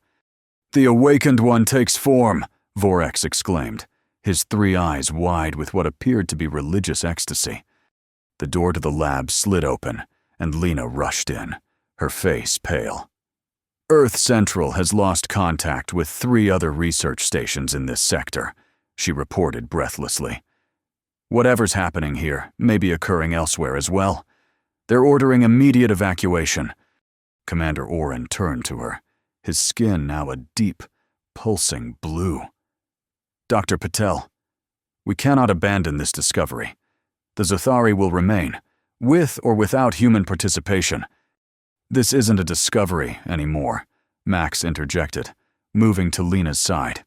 "The Awakened One takes form!" Vorax exclaimed, his 3 eyes wide with what appeared to be religious ecstasy. The door to the lab slid open, and Lena rushed in, her face pale. "Earth Central has lost contact with 3 other research stations in this sector," she reported breathlessly. "Whatever's happening here may be occurring elsewhere as well. They're ordering immediate evacuation." Commander Oren turned to her, his skin now a deep, pulsing blue. "Dr. Patel, we cannot abandon this discovery. The Zothari will remain, with or without human participation." "This isn't a discovery anymore," Max interjected, moving to Lena's side.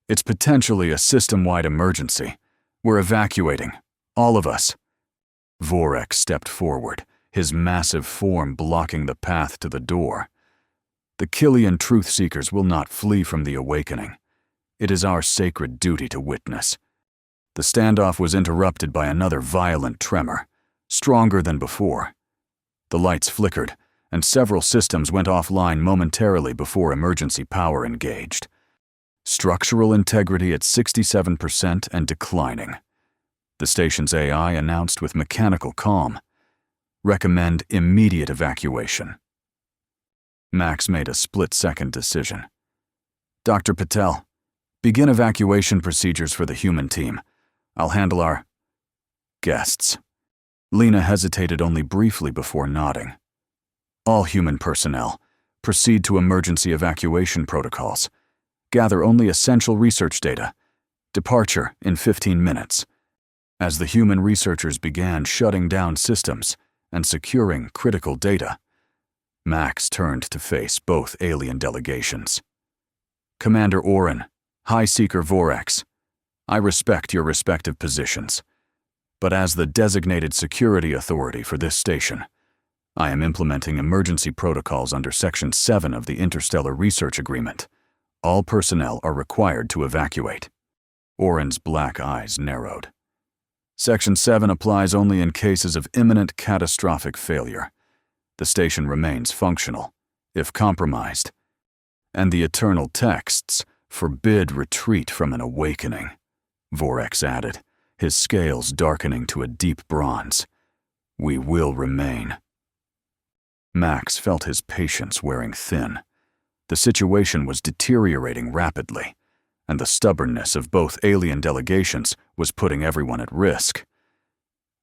"It's potentially a system-wide emergency. We're evacuating, all of us." Vorax stepped forward, his massive form blocking the path to the door. "The Killian truth-seekers will not flee from the awakening. It is our sacred duty to witness." The standoff was interrupted by another violent tremor, stronger than before. The lights flickered, and several systems went offline momentarily before emergency power engaged. Structural integrity at 67% and declining. The station's AI announced with mechanical calm, "Recommend immediate evacuation." Max made a split-second decision. "Dr. Patel, begin evacuation procedures for the human team. I'll handle our guests." Lena hesitated only briefly before nodding. "All human personnel, proceed to emergency evacuation protocols. Gather only essential research data. Departure in 15 minutes. As the human researchers began shutting down systems and securing critical data, Max turned to face both alien delegations. "Commander Oren, High Seeker Vorax, I respect your respective positions, but as the designated security authority for this station, I am implementing emergency protocols under Section 7 of the Interstellar Research Agreement. All personnel are required to evacuate." Oren's black eyes narrowed. "Section 7 applies only in cases of imminent catastrophic failure. The station remains functional, if compromised, and the eternal texts forbid retreat from an awakening," Vorax added, his scales darkening to a deep bronze. "We will remain." Max felt his patience wearing thin. The situation was deteriorating rapidly, and the stubbornness of both alien delegations was putting everyone at risk.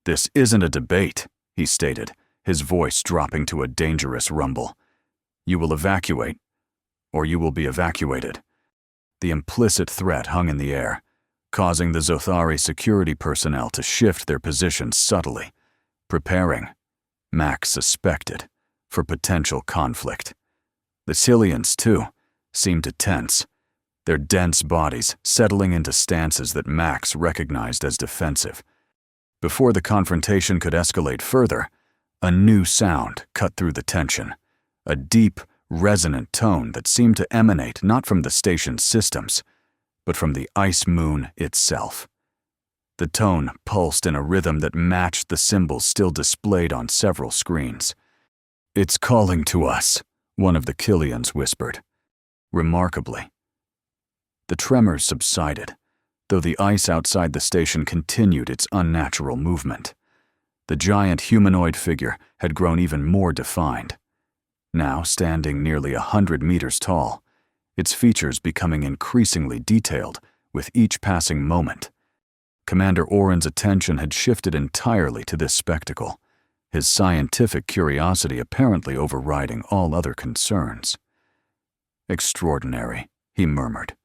"This isn't a debate," he stated, his voice dropping to a dangerous rumble. "You will evacuate, or you will be evacuated." The implicit threat hung in the air, causing the Zothari security personnel to shift their positions subtly, preparing, Max suspected, for potential conflict. The Cillians, too, seemed to tense, their dense bodies settling into stances that Max recognized as defensive. Before the confrontation could escalate further, a new sound cut through the tension, a deep, resonant tone that seemed to emanate not from the station's systems, but from the ice moon itself. The tone pulsed in a rhythm that matched the symbols still displayed on several screens. "It's calling to us," one of the Killians whispered. Remarkably, the tremors subsided, though the ice outside the station continued its unnatural movement. The giant humanoid figure had grown even more defined, now standing nearly 100 meters tall, its features becoming increasingly detailed with each passing moment. Commander Oren's attention had shifted entirely to this spectacle, his scientific curiosity apparently overriding all other concerns. "Extraordinary," he murmured.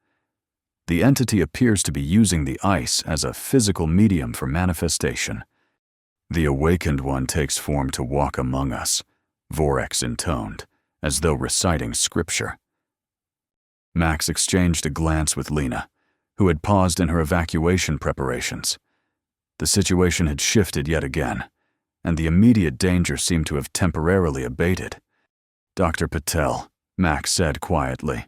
"The entity appears to be using the ice as a physical medium for manifestation. The Awakened One takes form to walk among us," Vorax intoned, as though reciting scripture. Max exchanged a glance with Lena, who had paused in her evacuation preparations. The situation had shifted yet again, and the immediate danger seemed to have temporarily abated. Dr. Patel, Max said quietly.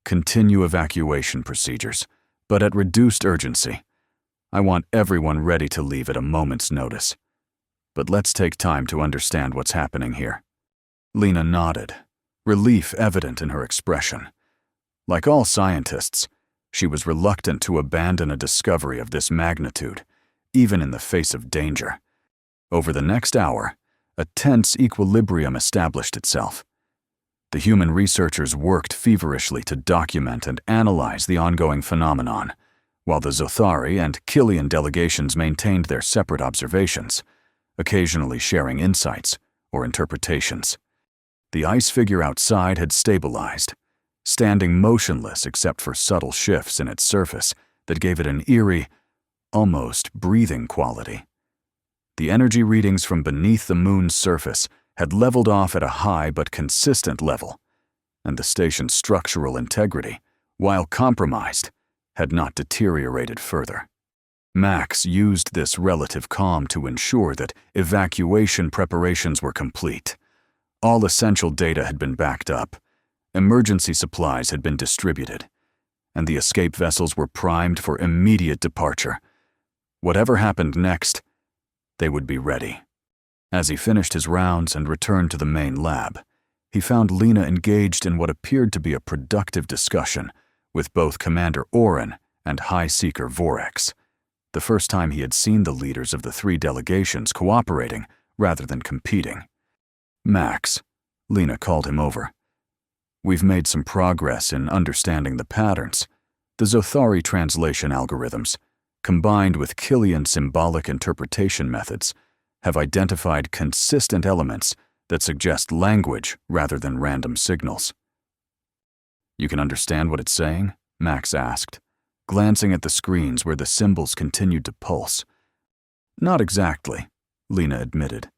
Continue evacuation procedures, but at reduced urgency. I want everyone ready to leave at a moment's notice. But let's take time to understand what's happening here. Lena nodded, relief evident in her expression. Like all scientists, she was reluctant to abandon a discovery of this magnitude, even in the face of danger. Over the next hour, a tense equilibrium established itself. The human researchers worked feverishly to document and analyze the ongoing phenomenon, while the Zothari and Killian delegations maintained their separate observations, occasionally sharing insights or interpretations. The ice figure outside had stabilized, standing motionless except for subtle shifts in its surface that gave it an eerie, almost breathing quality. The energy readings from beneath the moon's surface had leveled off at a high but consistent level, and the station's structural integrity, while compromised, had not deteriorated further. Max used this relative calm to ensure that evacuation preparations were complete. All essential data had been backed up, emergency supplies had been distributed, and the escape vessels were primed for immediate departure. Whatever happened next, they would be ready. As he finished his rounds and returned to the main lab, he found Lena engaged in what appeared to be a productive discussion with both Commander Oren and High Seeker Vorex, the first time he had seen the leaders of the three delegations cooperating rather than competing. Max, Lena called him over. We've made some progress in understanding the patterns. The Zothari translation algorithms, combined with Killian symbolic interpretation methods, have identified consistent elements that suggest language rather than random signals. You can understand what it's saying? Max asked, glancing at the screens where the symbols continued to pulse. Not exactly, Lena admitted,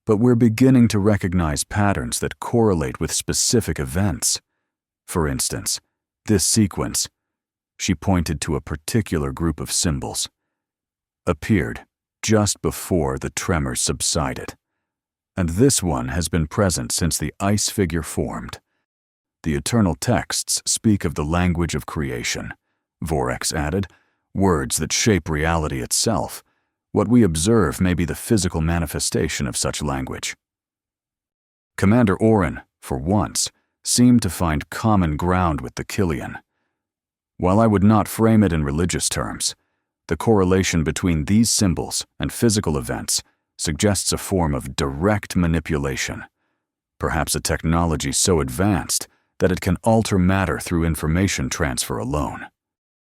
but we're beginning to recognize patterns that correlate with specific events. For instance, this sequence, she pointed to a particular group of symbols, appeared just before the tremors subsided. And this one has been present since the ice figure formed. The eternal texts speak of the language of creation, Vorex added, words that shape reality itself. What we observe may be the physical manifestation of such language. Commander Oren, for once, seemed to find common ground with the Killian. While I would not frame it in religious terms, the correlation between these symbols and physical events suggests a form of direct manipulation, perhaps a technology so advanced that it can alter matter through information transfer alone.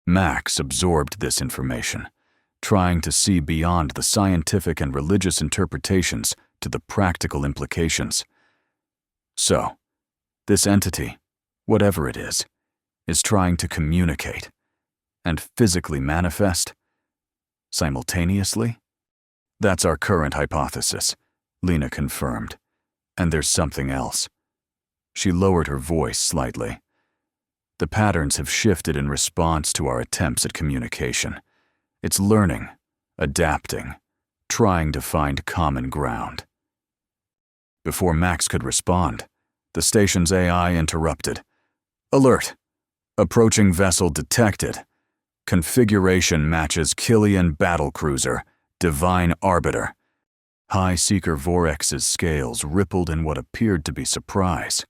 Max absorbed this information, trying to see beyond the scientific and religious interpretations to the practical implications. So, this entity, whatever it is trying to communicate and physically manifest simultaneously? That's our current hypothesis, Lena confirmed. And there's something else. She lowered her voice slightly. The patterns have shifted in response to our attempts at communication. It's learning, adapting, trying to find common ground. Before Max could respond, the station's AI interrupted. Alert! Approaching vessel detected. Configuration matches Killian battlecruiser, Divine Arbiter. High Seeker Vorex's scales rippled in what appeared to be surprise.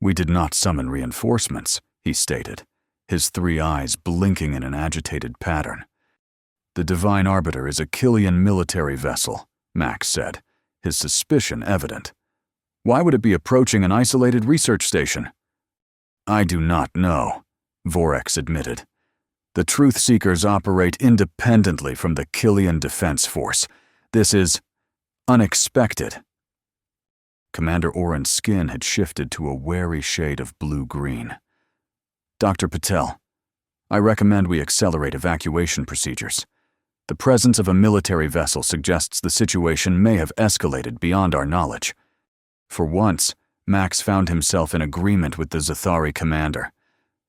We did not summon reinforcements, he stated, his three eyes blinking in an agitated pattern. The Divine Arbiter is a Killian military vessel, Max said, his suspicion evident. Why would it be approaching an isolated research station? I do not know, Vorex admitted. The Truth Seekers operate independently from the Killian Defense Force. This is unexpected. Commander Oren's skin had shifted to a wary shade of blue-green. Dr. Patel, I recommend we accelerate evacuation procedures. The presence of a military vessel suggests the situation may have escalated beyond our knowledge. For once, Max found himself in agreement with the Zothari commander.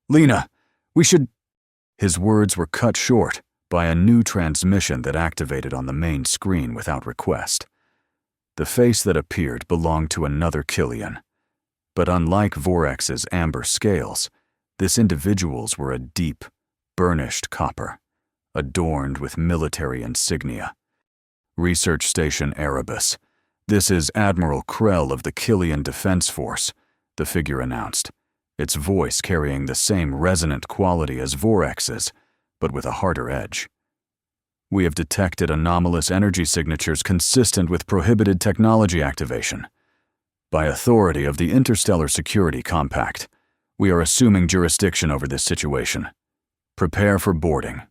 Lena, we should... His words were cut short by a new transmission that activated on the main screen without request. The face that appeared belonged to another Killian, But unlike Vorex's amber scales, this individual's were a deep, burnished copper, adorned with military insignia. Research Station Erebus. This is Admiral Krell of the Killian Defense Force, the figure announced, its voice carrying the same resonant quality as Vorex's, but with a harder edge. We have detected anomalous energy signatures consistent with prohibited technology activation. By authority of the Interstellar Security Compact, we are assuming jurisdiction over this situation. Prepare for boarding.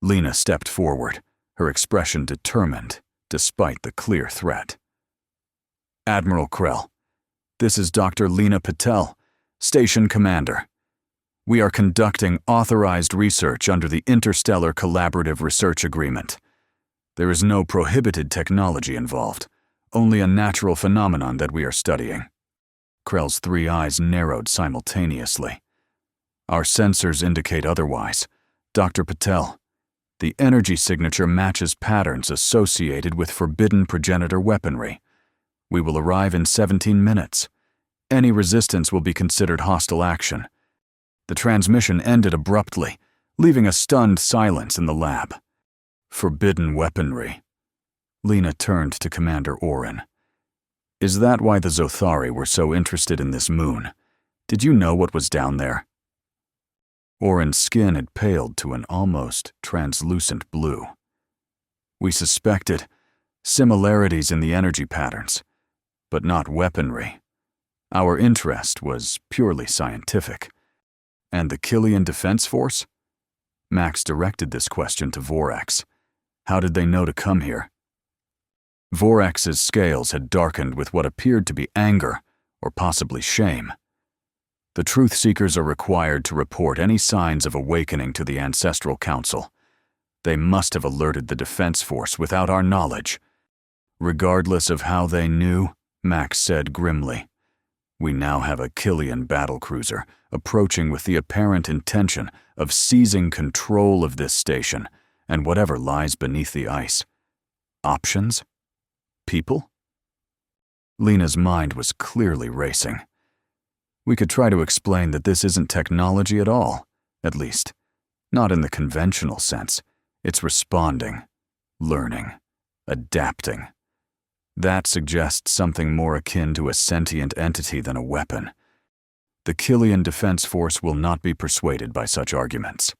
Lena stepped forward, her expression determined, despite the clear threat. Admiral Krell, this is Dr. Lena Patel, Station Commander. We are conducting authorized research under the Interstellar Collaborative Research Agreement. There is no prohibited technology involved, only a natural phenomenon that we are studying. Krell's 3 eyes narrowed simultaneously. Our sensors indicate otherwise. Dr. Patel, the energy signature matches patterns associated with forbidden progenitor weaponry. We will arrive in 17 minutes. Any resistance will be considered hostile action. The transmission ended abruptly, leaving a stunned silence in the lab. Forbidden weaponry. Lena turned to Commander Oren. Is that why the Zothari were so interested in this moon? Did you know what was down there? Oren's skin had paled to an almost translucent blue. We suspected similarities in the energy patterns, but not weaponry. Our interest was purely scientific. And the Killian Defense Force? Max directed this question to Vorex. How did they know to come here? Vorex's scales had darkened with what appeared to be anger, or possibly shame. The Truth Seekers are required to report any signs of awakening to the Ancestral Council. They must have alerted the Defense Force without our knowledge. Regardless of how they knew, Max said grimly, we now have a Killian battlecruiser approaching with the apparent intention of seizing control of this station and whatever lies beneath the ice. Options? People? Lena's mind was clearly racing. We could try to explain that this isn't technology at all, at least, not in the conventional sense. It's responding, learning, adapting. That suggests something more akin to a sentient entity than a weapon. The Killian Defense Force will not be persuaded by such arguments.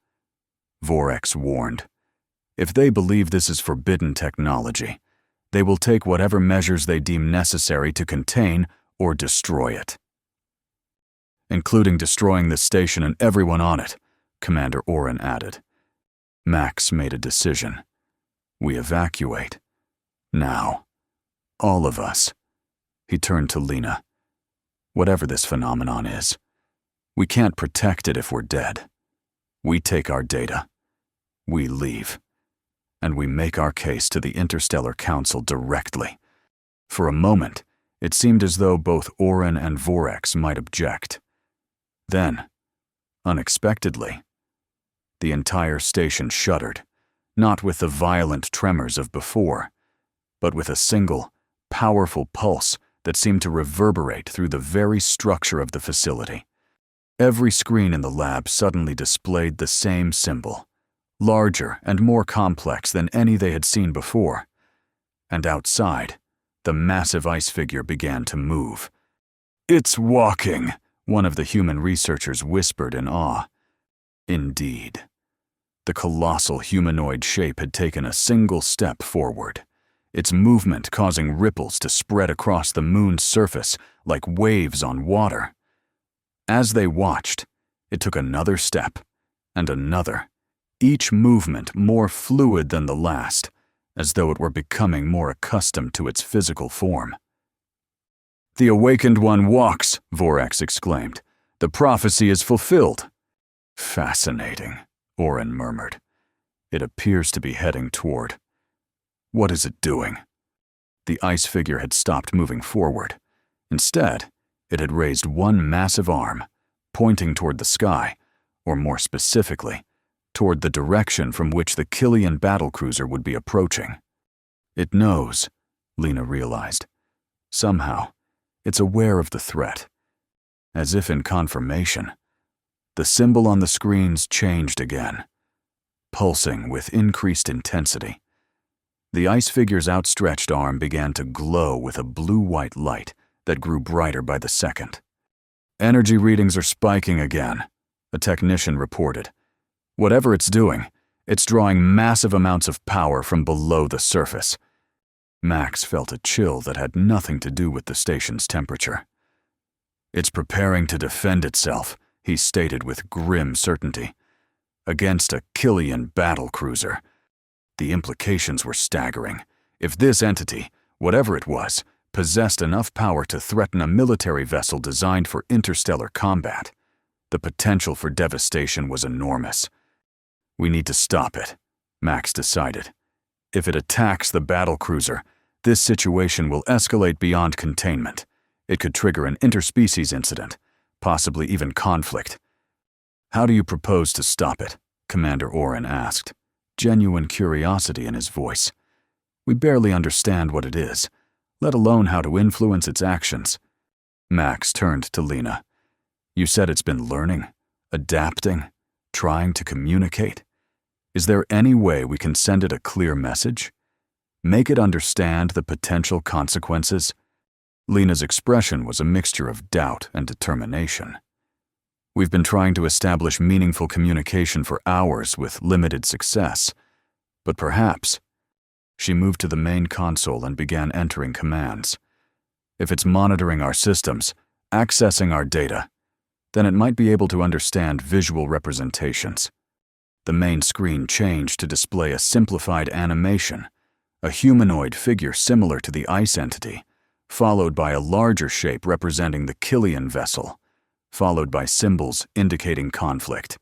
Vorex warned. If they believe this is forbidden technology, they will take whatever measures they deem necessary to contain or destroy it. Including destroying the station and everyone on it, Commander Oren added. Max made a decision. We evacuate. Now. All of us. He turned to Lena. Whatever this phenomenon is, we can't protect it if we're dead. We take our data. We leave. And we make our case to the Interstellar Council directly. For a moment, it seemed as though both Oren and Vorex might object. Then, unexpectedly, the entire station shuddered, not with the violent tremors of before, but with a single, powerful pulse that seemed to reverberate through the very structure of the facility. Every screen in the lab suddenly displayed the same symbol, larger and more complex than any they had seen before. And outside, the massive ice figure began to move. It's walking, one of the human researchers whispered in awe. Indeed. The colossal humanoid shape had taken a single step forward, its movement causing ripples to spread across the moon's surface like waves on water. As they watched, it took another step, and another, each movement more fluid than the last, as though it were becoming more accustomed to its physical form. The awakened one walks, Vorex exclaimed. The prophecy is fulfilled. Fascinating, Oren murmured. It appears to be heading toward. What is it doing? The ice figure had stopped moving forward. Instead, it had raised one massive arm, pointing toward the sky, or more specifically, toward the direction from which the Killian battlecruiser would be approaching. It knows, Lena realized. Somehow, it's aware of the threat, As if in confirmation, the symbol on the screens changed again, pulsing with increased intensity. The ice figure's outstretched arm began to glow with a blue-white light that grew brighter by the second. "Energy readings are spiking again," a technician reported. "Whatever it's doing, it's drawing massive amounts of power from below the surface." Max felt a chill that had nothing to do with the station's temperature. "It's preparing to defend itself," he stated with grim certainty, "against a Killian battlecruiser." The implications were staggering. If this entity, whatever it was, possessed enough power to threaten a military vessel designed for interstellar combat, the potential for devastation was enormous. "We need to stop it," Max decided. "If it attacks the battlecruiser, this situation will escalate beyond containment. It could trigger an interspecies incident, possibly even conflict." "How do you propose to stop it?" Commander Oren asked, genuine curiosity in his voice. "We barely understand what it is, let alone how to influence its actions." Max turned to Lena. "You said it's been learning, adapting, trying to communicate. Is there any way we can send it a clear message? Make it understand the potential consequences?" Lena's expression was a mixture of doubt and determination. "We've been trying to establish meaningful communication for hours with limited success, but perhaps..." She moved to the main console and began entering commands. "If it's monitoring our systems, accessing our data, then it might be able to understand visual representations." The main screen changed to display a simplified animation, a humanoid figure similar to the ice entity, followed by a larger shape representing the Killian vessel, followed by symbols indicating conflict,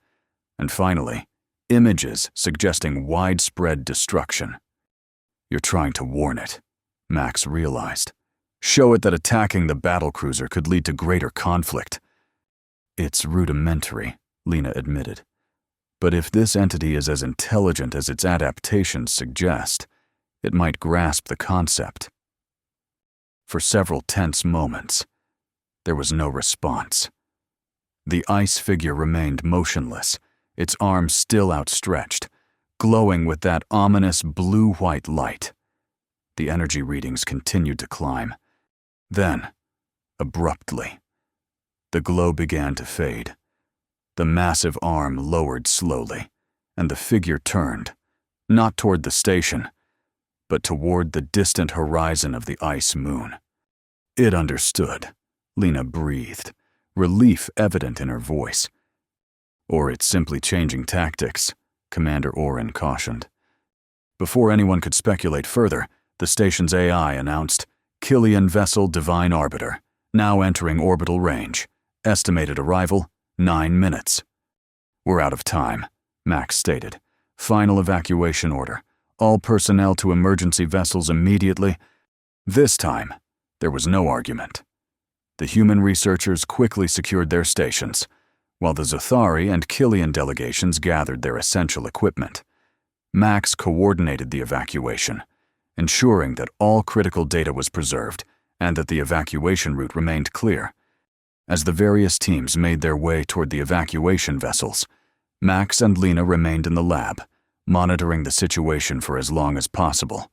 and finally, images suggesting widespread destruction. "You're trying to warn it," Max realized. "Show it that attacking the battlecruiser could lead to greater conflict." "It's rudimentary," Lena admitted. "But if this entity is as intelligent as its adaptations suggest, it might grasp the concept." For several tense moments, there was no response. The ice figure remained motionless, its arms still outstretched, glowing with that ominous blue-white light. The energy readings continued to climb. Then, abruptly, the glow began to fade. The massive arm lowered slowly, and the figure turned, not toward the station, but toward the distant horizon of the ice moon. "It understood," Lena breathed, relief evident in her voice. "Or it's simply changing tactics," Commander Oren cautioned. Before anyone could speculate further, the station's AI announced, "Killian vessel Divine Arbiter, now entering orbital range. Estimated arrival, 9 minutes." "We're out of time," Max stated. "Final evacuation order. All personnel to emergency vessels immediately." This time, there was no argument. The human researchers quickly secured their stations, while the Zathari and Killian delegations gathered their essential equipment. Max coordinated the evacuation, ensuring that all critical data was preserved and that the evacuation route remained clear. As the various teams made their way toward the evacuation vessels, Max and Lena remained in the lab, monitoring the situation for as long as possible.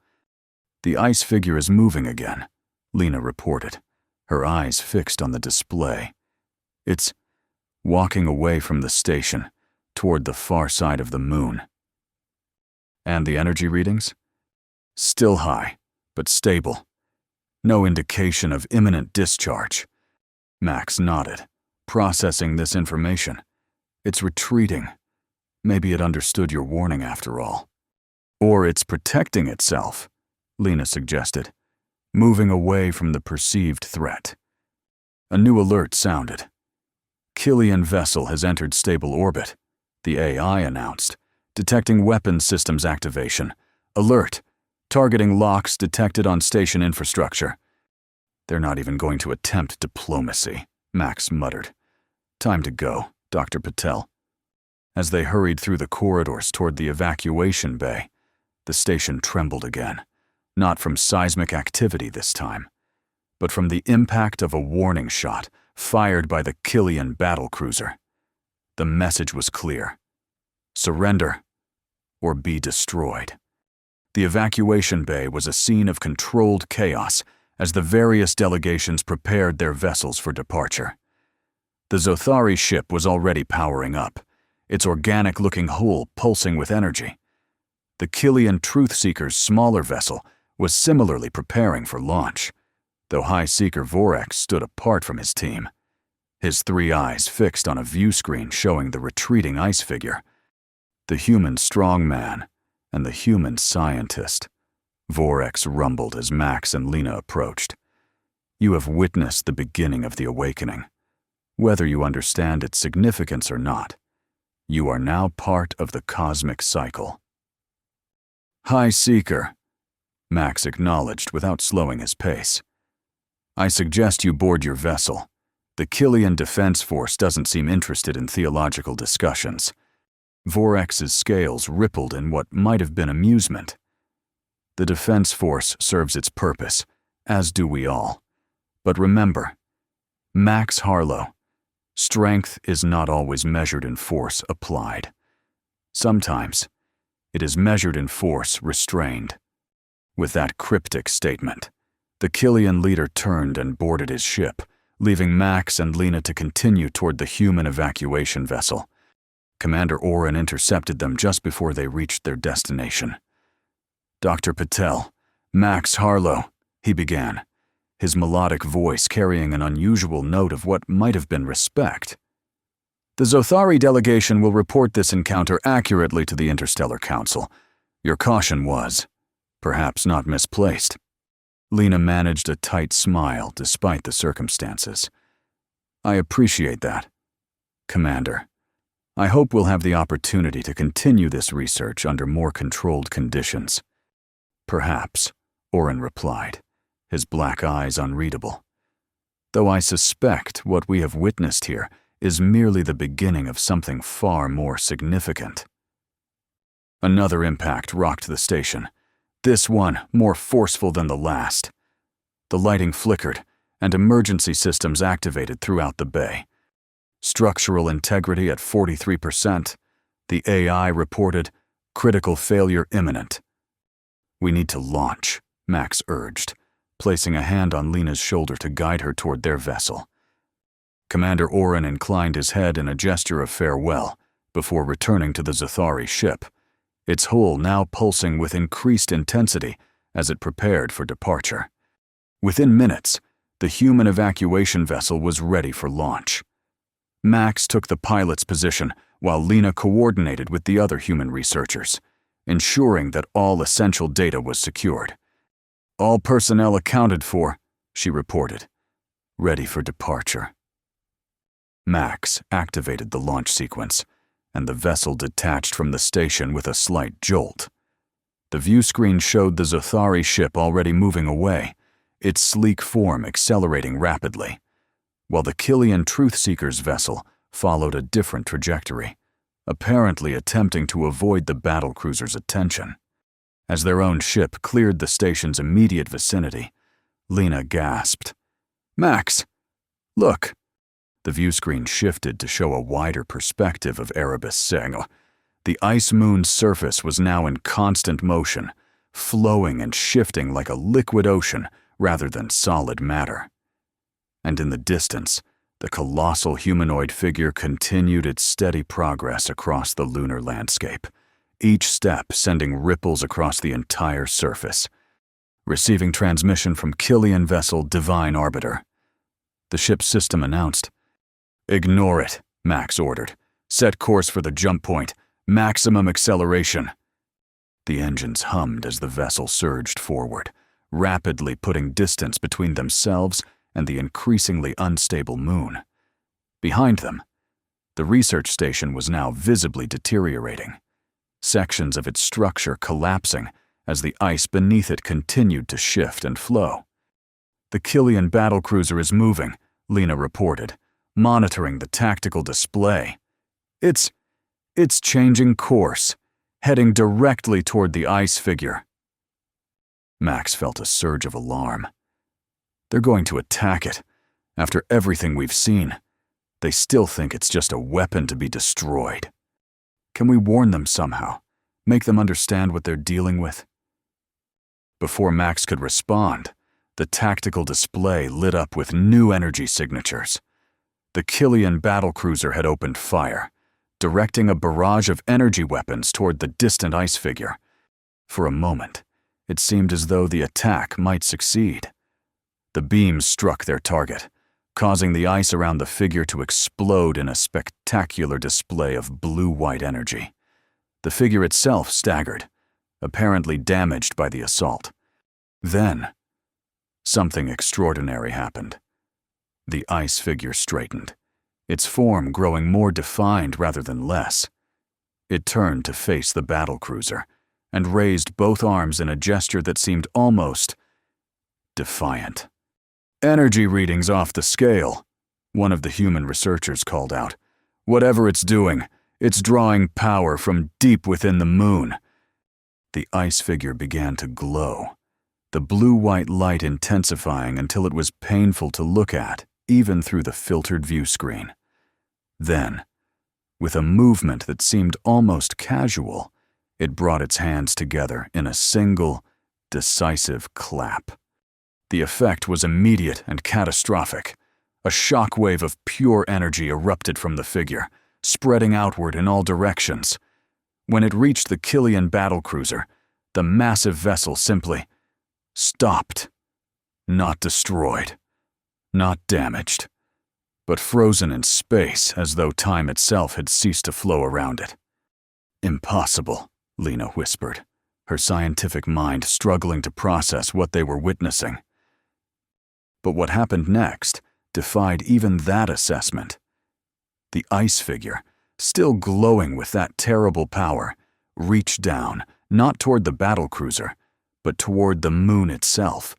"The ice figure is moving again," Lena reported, her eyes fixed on the display. "It's walking away from the station, toward the far side of the moon." "And the energy readings?" "Still high, but stable. No indication of imminent discharge." Max nodded, processing this information. "It's retreating. Maybe it understood your warning after all." "Or it's protecting itself," Lena suggested, moving away from the perceived threat. A new alert sounded. "Killian vessel has entered stable orbit," the AI announced, detecting weapons systems activation. "Alert! Targeting locks detected on station infrastructure." "They're not even going to attempt diplomacy," Max muttered. "Time to go, Dr. Patel." As they hurried through the corridors toward the evacuation bay, the station trembled again, not from seismic activity this time, but from the impact of a warning shot fired by the Killian battlecruiser. The message was clear: surrender or be destroyed. The evacuation bay was a scene of controlled chaos as the various delegations prepared their vessels for departure. The Zothari ship was already powering up, its organic-looking hull pulsing with energy. The Killian Truthseeker's smaller vessel was similarly preparing for launch, though High Seeker Vorex stood apart from his team, his three eyes fixed on a view screen showing the retreating ice figure, the human Strongman and the human scientist. Vorex rumbled as Max and Lena approached. You have witnessed the beginning of the awakening. Whether you understand its significance or not, you are now part of the cosmic cycle. High Seeker, Max acknowledged without slowing his pace. I suggest you board your vessel. The Killian Defense Force doesn't seem interested in theological discussions. Vorex's scales rippled in what might have been amusement. The Defense Force serves its purpose, as do we all. But remember, Max Harlow, strength is not always measured in force applied. Sometimes, it is measured in force restrained. With that cryptic statement, the Killian leader turned and boarded his ship, leaving Max and Lena to continue toward the human evacuation vessel. Commander Oren intercepted them just before they reached their destination. Dr. Patel, Max Harlow, he began, his melodic voice carrying an unusual note of what might have been respect. The Zothari delegation will report this encounter accurately to the Interstellar Council. Your caution was, perhaps, not misplaced. Lena managed a tight smile despite the circumstances. I appreciate that, Commander. I hope we'll have the opportunity to continue this research under more controlled conditions. Perhaps, Oren replied, his black eyes unreadable. Though I suspect what we have witnessed here is merely the beginning of something far more significant. Another impact rocked the station, this one more forceful than the last. The lighting flickered, and emergency systems activated throughout the bay. Structural integrity at 43%. The AI reported, critical failure imminent. We need to launch, Max urged, placing a hand on Lena's shoulder to guide her toward their vessel. Commander Oren inclined his head in a gesture of farewell before returning to the Zothari ship, its hull now pulsing with increased intensity as it prepared for departure. Within minutes, the human evacuation vessel was ready for launch. Max took the pilot's position while Lena coordinated with the other human researchers, ensuring that all essential data was secured. All personnel accounted for, she reported, ready for departure. Max activated the launch sequence, and the vessel detached from the station with a slight jolt. The view screen showed the Zothari ship already moving away, its sleek form accelerating rapidly, while the Killian Truthseeker's vessel followed a different trajectory, apparently attempting to avoid the battlecruiser's attention. As their own ship cleared the station's immediate vicinity, Lena gasped. Max, look! The view screen shifted to show a wider perspective of Erebus Seng. The ice moon's surface was now in constant motion, flowing and shifting like a liquid ocean rather than solid matter. And in the distance, the colossal humanoid figure continued its steady progress across the lunar landscape, each step sending ripples across the entire surface. Receiving transmission from Killian vessel Divine Arbiter. The ship's system announced. Ignore it, Max ordered. Set course for the jump point. Maximum acceleration. The engines hummed as the vessel surged forward, rapidly putting distance between themselves and the increasingly unstable moon. Behind them, the research station was now visibly deteriorating, sections of its structure collapsing as the ice beneath it continued to shift and flow. The Killian battlecruiser is moving, Lena reported, monitoring the tactical display. It's changing course, heading directly toward the ice figure. Max felt a surge of alarm. They're going to attack it. After everything we've seen, they still think it's just a weapon to be destroyed. Can we warn them somehow? Make them understand what they're dealing with? Before Max could respond, the tactical display lit up with new energy signatures. The Killian battlecruiser had opened fire, directing a barrage of energy weapons toward the distant ice figure. For a moment, it seemed as though the attack might succeed. The beams struck their target, causing the ice around the figure to explode in a spectacular display of blue-white energy. The figure itself staggered, apparently damaged by the assault. Then, something extraordinary happened. The ice figure straightened, its form growing more defined rather than less. It turned to face the battlecruiser and raised both arms in a gesture that seemed almost defiant. "Energy readings off the scale," one of the human researchers called out. "Whatever it's doing, it's drawing power from deep within the moon." The ice figure began to glow, the blue-white light intensifying until it was painful to look at, even through the filtered view screen. Then, with a movement that seemed almost casual, it brought its hands together in a single, decisive clap. The effect was immediate and catastrophic. A shockwave of pure energy erupted from the figure, spreading outward in all directions. When it reached the Killian battlecruiser, the massive vessel simply stopped. Not destroyed, not damaged, but frozen in space as though time itself had ceased to flow around it. "Impossible," Lena whispered, her scientific mind struggling to process what they were witnessing. But what happened next defied even that assessment. The ice figure, still glowing with that terrible power, reached down, not toward the battlecruiser, but toward the moon itself.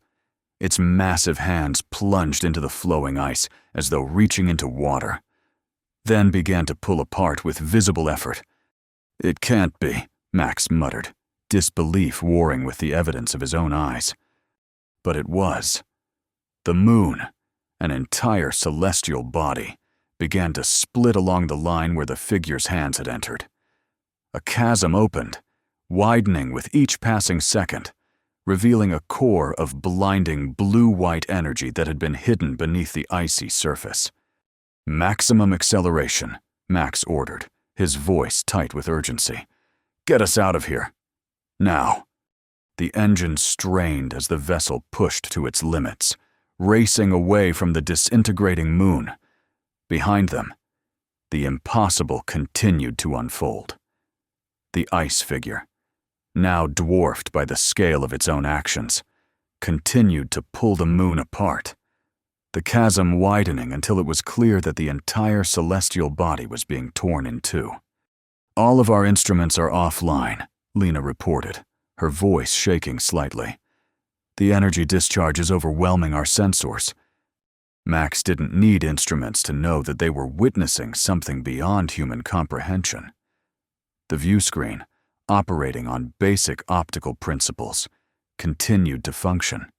Its massive hands plunged into the flowing ice as though reaching into water, then began to pull apart with visible effort. "It can't be," Max muttered, disbelief warring with the evidence of his own eyes. But it was. The moon, an entire celestial body, began to split along the line where the figure's hands had entered. A chasm opened, widening with each passing second, revealing a core of blinding blue-white energy that had been hidden beneath the icy surface. "Maximum acceleration," Max ordered, his voice tight with urgency. "Get us out of here. Now." The engine strained as the vessel pushed to its limits, racing away from the disintegrating moon. Behind them, the impossible continued to unfold. The ice figure, now dwarfed by the scale of its own actions, continued to pull the moon apart, the chasm widening until it was clear that the entire celestial body was being torn in two. "All of our instruments are offline," Lena reported, her voice shaking slightly. "The energy discharge is overwhelming our sensors." Max didn't need instruments to know that they were witnessing something beyond human comprehension. The view screen, operating on basic optical principles, continued to function,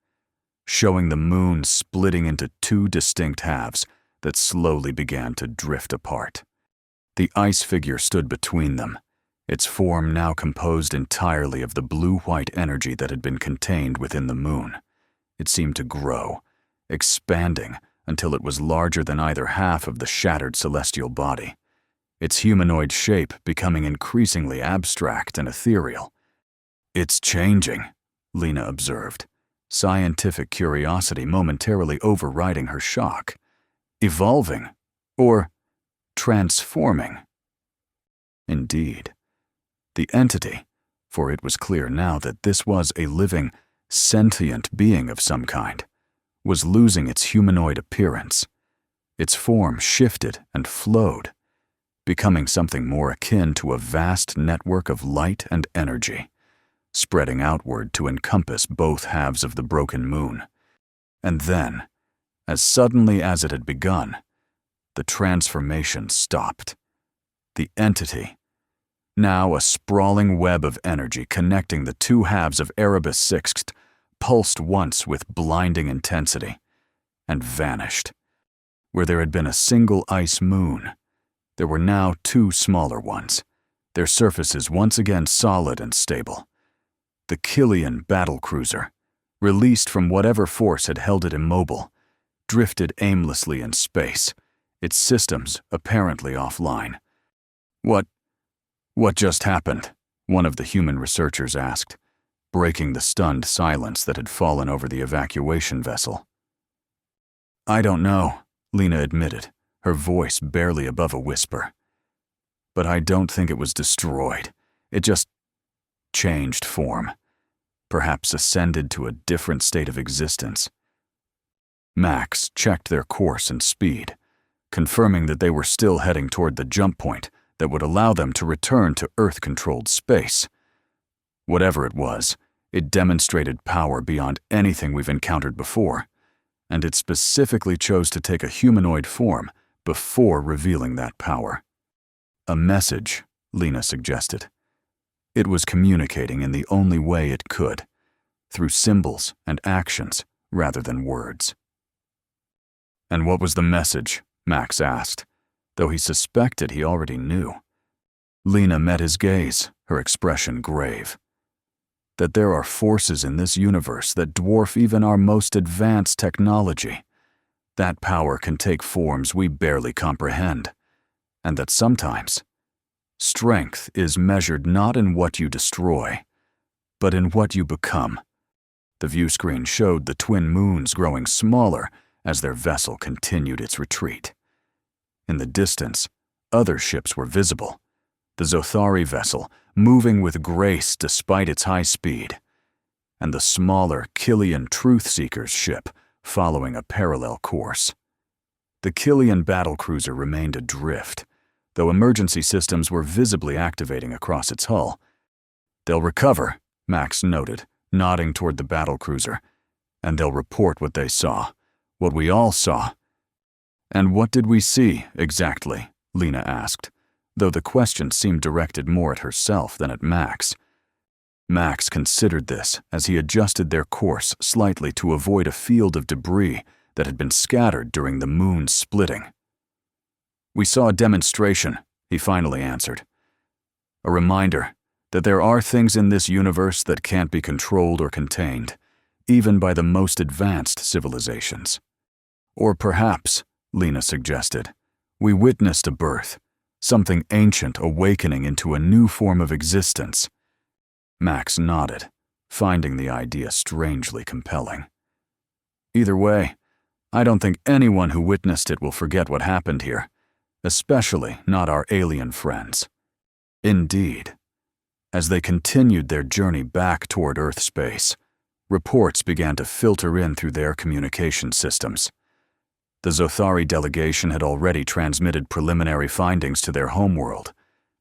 showing the moon splitting into two distinct halves that slowly began to drift apart. The ice figure stood between them, its form now composed entirely of the blue-white energy that had been contained within the moon. It seemed to grow, expanding until it was larger than either half of the shattered celestial body, its humanoid shape becoming increasingly abstract and ethereal. "It's changing," Lena observed, scientific curiosity momentarily overriding her shock. "Evolving, or transforming." Indeed. The entity, for it was clear now that this was a living, sentient being of some kind, was losing its humanoid appearance. Its form shifted and flowed, becoming something more akin to a vast network of light and energy, spreading outward to encompass both halves of the broken moon. And then, as suddenly as it had begun, the transformation stopped. The entity, now a sprawling web of energy connecting the two halves of Erebus Sixth, pulsed once with blinding intensity and vanished, Where there had been a single ice moon, there were now two smaller ones, their surfaces once again solid and stable. The Killian battlecruiser, released from whatever force had held it immobile, drifted aimlessly in space, its systems apparently offline. What just happened? One of the human researchers asked, breaking the stunned silence that had fallen over the evacuation vessel. I don't know, Lena admitted, her voice barely above a whisper. But I don't think it was destroyed. It just changed form, perhaps ascended to a different state of existence. Max checked their course and speed, confirming that they were still heading toward the jump point that would allow them to return to Earth-controlled space. Whatever it was, it demonstrated power beyond anything we've encountered before, and it specifically chose to take a humanoid form before revealing that power. A message, Lena suggested. It was communicating in the only way it could, through symbols and actions rather than words. And what was the message? Max asked, though he suspected he already knew. Lena met his gaze, her expression grave. That there are forces in this universe that dwarf even our most advanced technology. That power can take forms we barely comprehend, and that sometimes strength is measured not in what you destroy, but in what you become. The view screen showed the twin moons growing smaller as their vessel continued its retreat. In the distance, other ships were visible, the Zothari vessel moving with grace despite its high speed, and the smaller Killian Truthseeker's ship following a parallel course. The Killian battlecruiser remained adrift, though emergency systems were visibly activating across its hull. They'll recover, Max noted, nodding toward the battlecruiser, and they'll report what they saw, what we all saw. And what did we see, exactly? Lena asked, though the question seemed directed more at herself than at Max. Max considered this as he adjusted their course slightly to avoid a field of debris that had been scattered during the moon's splitting. We saw a demonstration, he finally answered. A reminder that there are things in this universe that can't be controlled or contained, even by the most advanced civilizations. Or perhaps, Lena suggested, we witnessed a birth, something ancient awakening into a new form of existence. Max nodded, finding the idea strangely compelling. Either way, I don't think anyone who witnessed it will forget what happened here, especially not our alien friends. Indeed, as they continued their journey back toward Earth space, reports began to filter in through their communication systems. The Zothari delegation had already transmitted preliminary findings to their homeworld,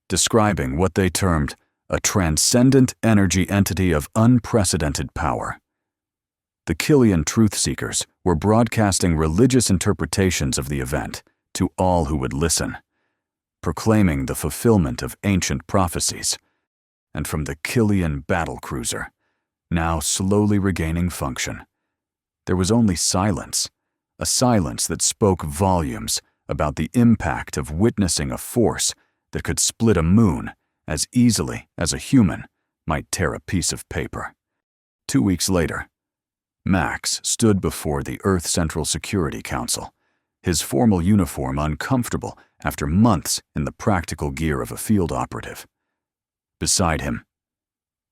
describing what they termed a transcendent energy entity of unprecedented power. The Killian Truthseekers were broadcasting religious interpretations of the event to all who would listen, proclaiming the fulfillment of ancient prophecies. And from the Killian battlecruiser, now slowly regaining function, there was only silence, a silence that spoke volumes about the impact of witnessing a force that could split a moon as easily as a human might tear a piece of paper. 2 weeks later, Max stood before the Earth Central Security Council, his formal uniform uncomfortable after months in the practical gear of a field operative. Beside him,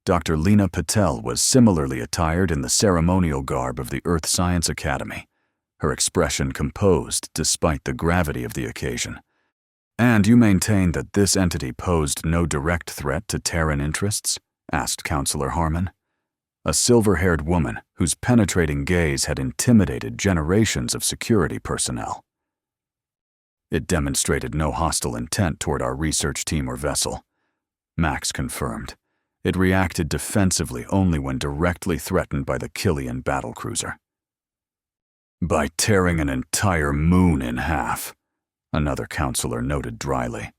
Dr. Lena Patel was similarly attired in the ceremonial garb of the Earth Science Academy, her expression composed despite the gravity of the occasion. And you maintain that this entity posed no direct threat to Terran interests? Asked Counselor Harmon, a silver-haired woman whose penetrating gaze had intimidated generations of security personnel. It demonstrated no hostile intent toward our research team or vessel, Max confirmed. It reacted defensively only when directly threatened by the Killian battlecruiser. By tearing an entire moon in half, another counselor noted dryly.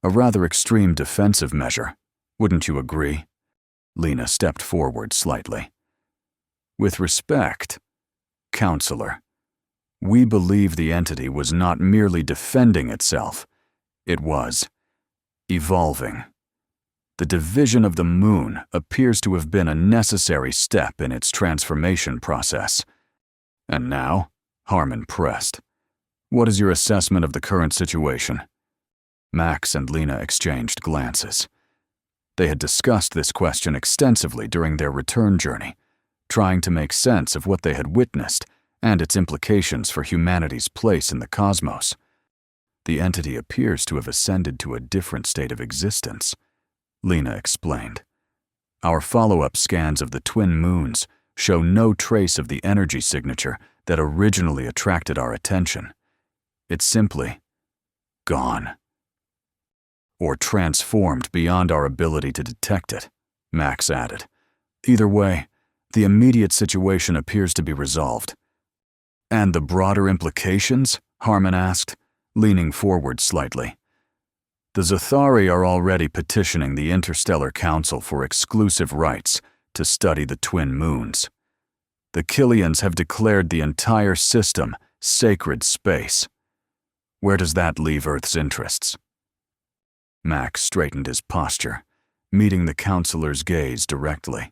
A rather extreme defensive measure, wouldn't you agree? Lena stepped forward slightly. With respect, Counselor, We believe the entity was not merely defending itself, it was evolving. The division of the moon appears to have been a necessary step in its transformation process. And now, Harmon pressed. What is your assessment of the current situation? Max and Lena exchanged glances. They had discussed this question extensively during their return journey, trying to make sense of what they had witnessed and its implications for humanity's place in the cosmos. The entity appears to have ascended to a different state of existence, Lena explained. Our follow-up scans of the twin moons show no trace of the energy signature that originally attracted our attention. It's simply gone. Or transformed beyond our ability to detect it, Max added. Either way, the immediate situation appears to be resolved. And the broader implications? Harmon asked, leaning forward slightly. The Zothari are already petitioning the Interstellar Council for exclusive rights to study the twin moons. The Killians have declared the entire system sacred space. Where does that leave Earth's interests? Max straightened his posture, meeting the counselor's gaze directly.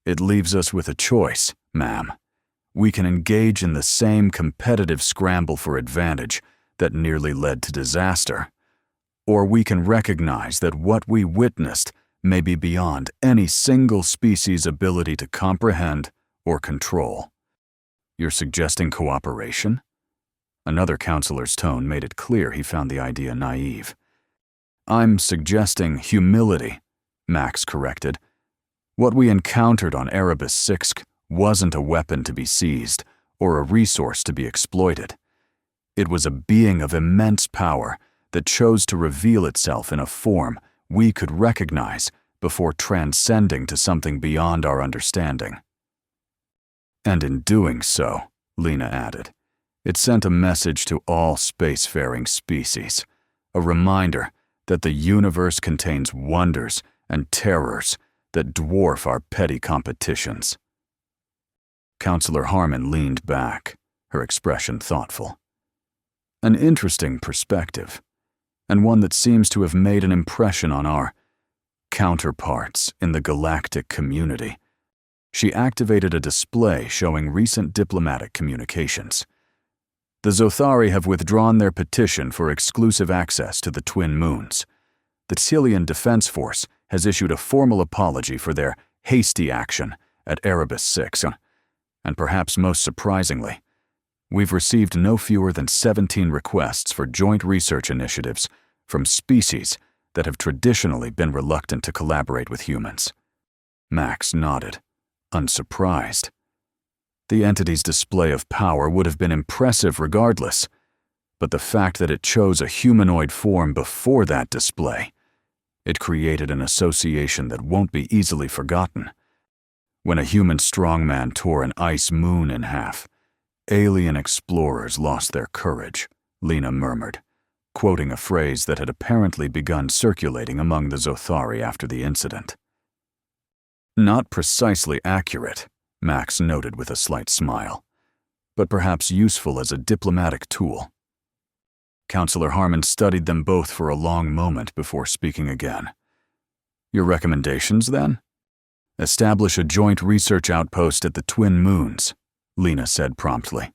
It leaves us with a choice, ma'am. We can engage in the same competitive scramble for advantage that nearly led to disaster, or we can recognize that what we witnessed may be beyond any single species' ability to comprehend or control. You're suggesting cooperation? Another counselor's tone made it clear he found the idea naive. I'm suggesting humility, Max corrected. What we encountered on Erebus 6 wasn't a weapon to be seized or a resource to be exploited. It was a being of immense power that chose to reveal itself in a form we could recognize before transcending to something beyond our understanding. And in doing so, Lena added, it sent a message to all spacefaring species, a reminder that the universe contains wonders and terrors that dwarf our petty competitions. Counselor Harmon leaned back, her expression thoughtful. An interesting perspective, and one that seems to have made an impression on our counterparts in the galactic community. She activated a display showing recent diplomatic communications. The Zothari have withdrawn their petition for exclusive access to the twin moons. The Tilian Defense Force has issued a formal apology for their hasty action at Erebus 6, and perhaps most surprisingly, we've received no fewer than 17 requests for joint research initiatives from species that have traditionally been reluctant to collaborate with humans. Max nodded, unsurprised. The entity's display of power would have been impressive regardless, but the fact that it chose a humanoid form before that display, it created an association that won't be easily forgotten. When a human strongman tore an ice moon in half, alien explorers lost their courage, Lena murmured, quoting a phrase that had apparently begun circulating among the Zothari after the incident. Not precisely accurate, Max noted with a slight smile, but perhaps useful as a diplomatic tool. Counselor Harmon studied them both for a long moment before speaking again. Your recommendations, then? Establish a joint research outpost at the twin moons, Lena said promptly.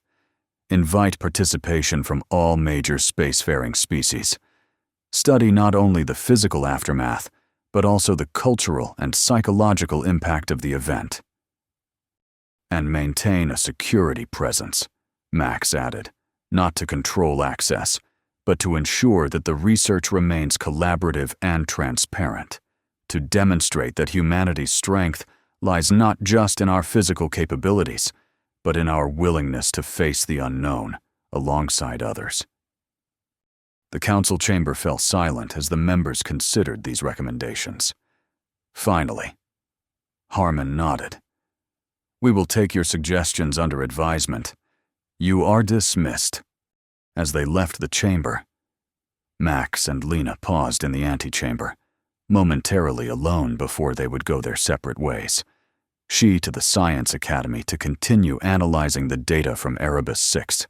Invite participation from all major spacefaring species. Study not only the physical aftermath, but also the cultural and psychological impact of the event. And maintain a security presence, Max added, not to control access, but to ensure that the research remains collaborative and transparent, to demonstrate that humanity's strength lies not just in our physical capabilities, but in our willingness to face the unknown alongside others. The council chamber fell silent as the members considered these recommendations. Finally, Harmon nodded. We will take your suggestions under advisement. You are dismissed. As they left the chamber, Max and Lena paused in the antechamber, momentarily alone before they would go their separate ways. She to the Science Academy to continue analyzing the data from Erebus 6,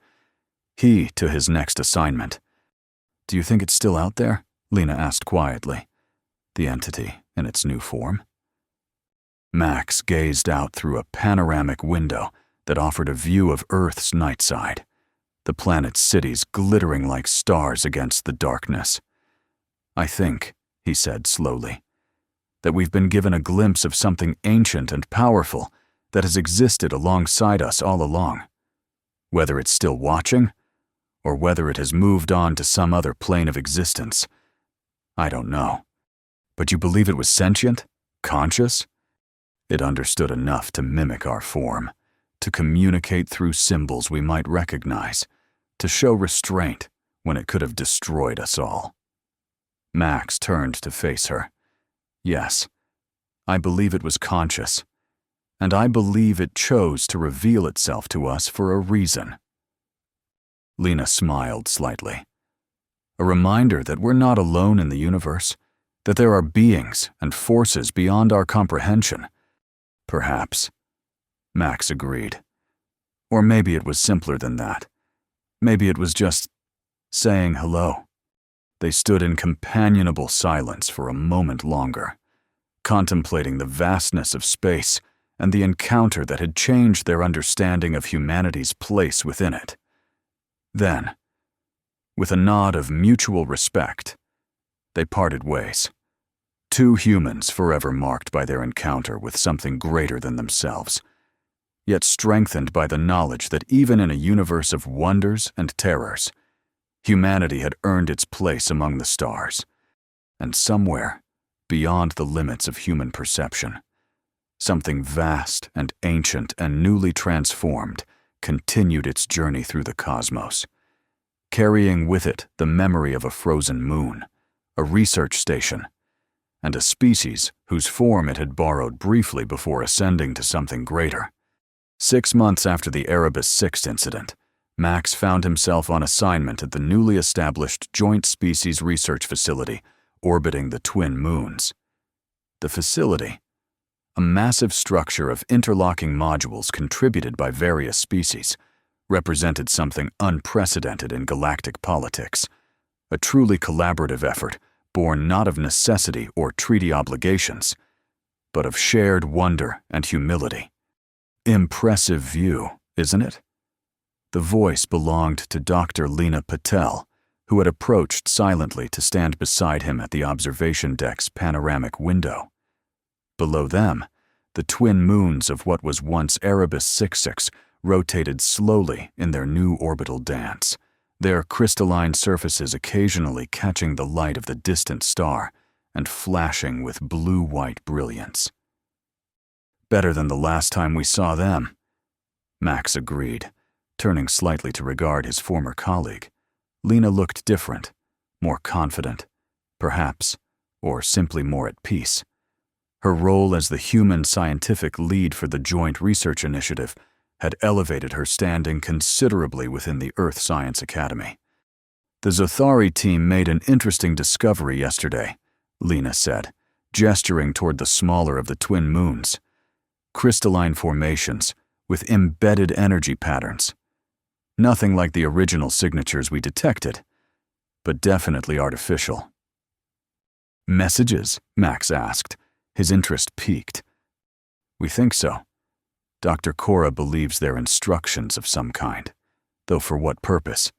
he to his next assignment. "Do you think it's still out there?" Lena asked quietly. "The entity in its new form?" Max gazed out through a panoramic window that offered a view of Earth's night side, the planet's cities glittering like stars against the darkness. "I think," he said slowly, "that we've been given a glimpse of something ancient and powerful that has existed alongside us all along. Whether it's still watching, or whether it has moved on to some other plane of existence, I don't know. But you believe it was sentient? Conscious? It understood enough to mimic our form, to communicate through symbols we might recognize, to show restraint when it could have destroyed us all." Max turned to face her. "Yes, I believe it was conscious, and I believe it chose to reveal itself to us for a reason." Lena smiled slightly. "A reminder that we're not alone in the universe, that there are beings and forces beyond our comprehension." "Perhaps," Max agreed. "Or maybe it was simpler than that. Maybe it was just saying hello." They stood in companionable silence for a moment longer, contemplating the vastness of space and the encounter that had changed their understanding of humanity's place within it. Then, with a nod of mutual respect, they parted ways. Two humans forever marked by their encounter with something greater than themselves, yet strengthened by the knowledge that even in a universe of wonders and terrors, humanity had earned its place among the stars, and somewhere beyond the limits of human perception, something vast and ancient and newly transformed continued its journey through the cosmos, carrying with it the memory of a frozen moon, a research station, and a species whose form it had borrowed briefly before ascending to something greater. 6 months after the Erebus 6 incident, Max found himself on assignment at the newly established Joint Species Research Facility orbiting the twin moons. The facility, a massive structure of interlocking modules contributed by various species, represented something unprecedented in galactic politics, a truly collaborative effort born not of necessity or treaty obligations, but of shared wonder and humility. Impressive view, isn't it? The voice belonged to Dr. Lena Patel, who had approached silently to stand beside him at the observation deck's panoramic window. Below them, the twin moons of what was once Erebus 66 rotated slowly in their new orbital dance, their crystalline surfaces occasionally catching the light of the distant star and flashing with blue-white brilliance. "Better than the last time we saw them," Max agreed, turning slightly to regard his former colleague. Lena looked different, more confident, perhaps, or simply more at peace. Her role as the human scientific lead for the Joint Research Initiative had elevated her standing considerably within the Earth Science Academy. "The Zothari team made an interesting discovery yesterday," Lena said, gesturing toward the smaller of the twin moons. "Crystalline formations with embedded energy patterns. Nothing like the original signatures we detected, but definitely artificial." "Messages?" Max asked, his interest piqued. "We think so. Dr. Cora believes they're instructions of some kind, though for what purpose?